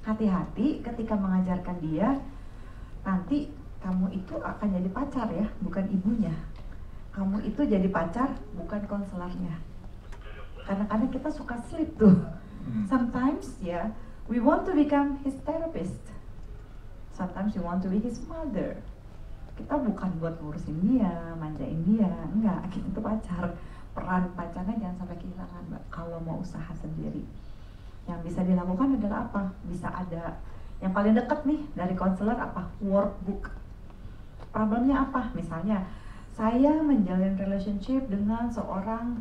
Hati-hati ketika mengajarkan dia, nanti kamu itu akan jadi pacar ya, bukan ibunya. Kamu itu jadi pacar, bukan konselornya. Kadang-kadang kita suka slip tuh. Sometimes ya, we want to become his therapist. Sometimes you want to be his mother. Kita bukan buat ngurusin dia, manjain dia, enggak. Kita itu pacar. Peran pacarnya jangan sampai kehilangan, mbak. Kalau mau usaha sendiri, yang bisa dilakukan adalah apa? Bisa ada yang paling dekat nih dari konselor apa? Workbook. Problemnya apa? Misalnya, saya menjalin relationship dengan seorang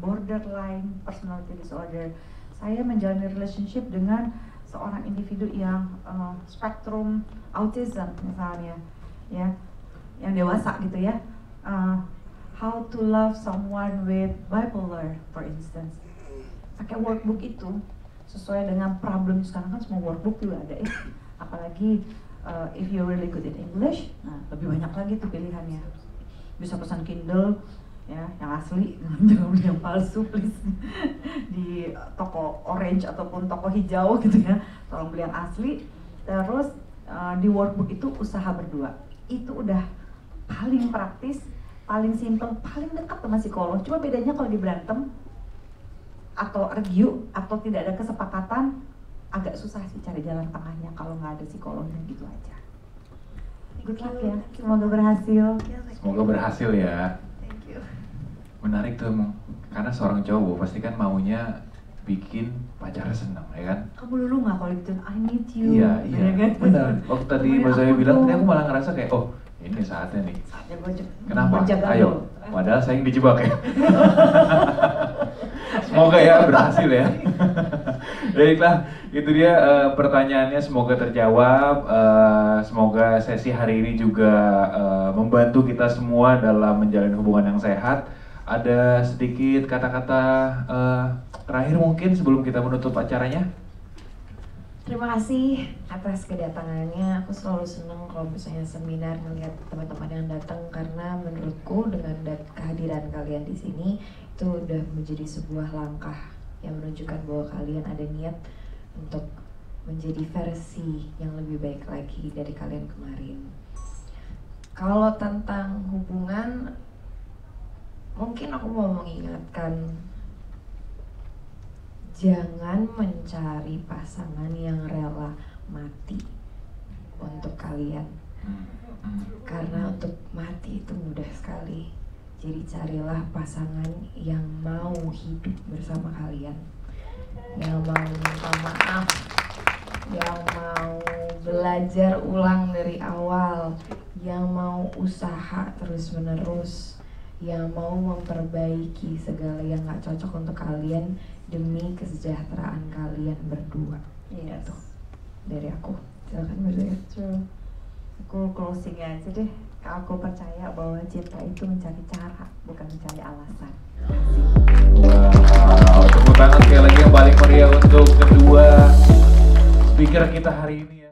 borderline personality disorder. Saya menjalin relationship dengan seorang individu yang spektrum autism misalnya, ya, yang dewasa gitu ya. how to love someone with bipolar, for instance. Pakai workbook itu sesuai dengan problem sekarang kan semua workbook juga ada ya. Apalagi if you're really good in English, nah lebih banyak lagi tuh pilihannya. Bisa pesan Kindle ya, yang asli, jangan beli yang palsu please. Di toko orange ataupun toko hijau gitu ya, tolong beli yang asli. Terus di workbook itu usaha berdua. Itu udah paling praktis, paling simple, paling dekat sama psikolog. Cuma bedanya kalau di berantem atau argue atau tidak ada kesepakatan, agak susah sih cari jalan tengahnya kalau nggak ada psikolognya gitu aja. Good luck ya, semoga berhasil. Semoga berhasil ya. Thank you. Menarik tuh emang, karena seorang cowok pasti kan maunya bikin pacarnya senang ya kan? Kamu dulu nggak kalau gitu, I need you. Iya, ya kan? benar. Waktu tadi Temenin Mbak Zoya aku bilang, dong. tadi aku malah ngerasa kayak, oh ini saatnya nih. Saatnya gue Kenapa? menjaga Ayo. lo. Padahal saya yang dijebak ya. Semoga ya berhasil ya. Baiklah, itu dia pertanyaannya, semoga terjawab. Semoga sesi hari ini juga membantu kita semua dalam menjalin hubungan yang sehat. Ada sedikit kata-kata terakhir mungkin sebelum kita menutup acaranya? Terima kasih atas kedatangannya. Aku selalu senang kalau misalnya seminar melihat teman-teman yang datang, karena menurutku dengan kehadiran kalian di sini itu udah menjadi sebuah langkah yang menunjukkan bahwa kalian ada niat untuk menjadi versi yang lebih baik lagi dari kalian kemarin. Kalau tentang hubungan, mungkin aku mau mengingatkan, jangan mencari pasangan yang rela mati untuk kalian. Karena untuk mati itu mudah sekali. Jadi carilah pasangan yang mau hidup bersama kalian, yang mau minta maaf, yang mau belajar ulang dari awal, yang mau usaha terus-menerus, yang mau memperbaiki segala yang gak cocok untuk kalian demi kesejahteraan kalian berdua. Iya Itu dari aku. Silakan Mbak Zoya. True. Aku closing aja deh. Aku percaya bahwa cinta itu mencari cara, bukan mencari alasan. Wow, tepuk tangan sekali lagi yang paling meriah untuk kedua speaker kita hari ini.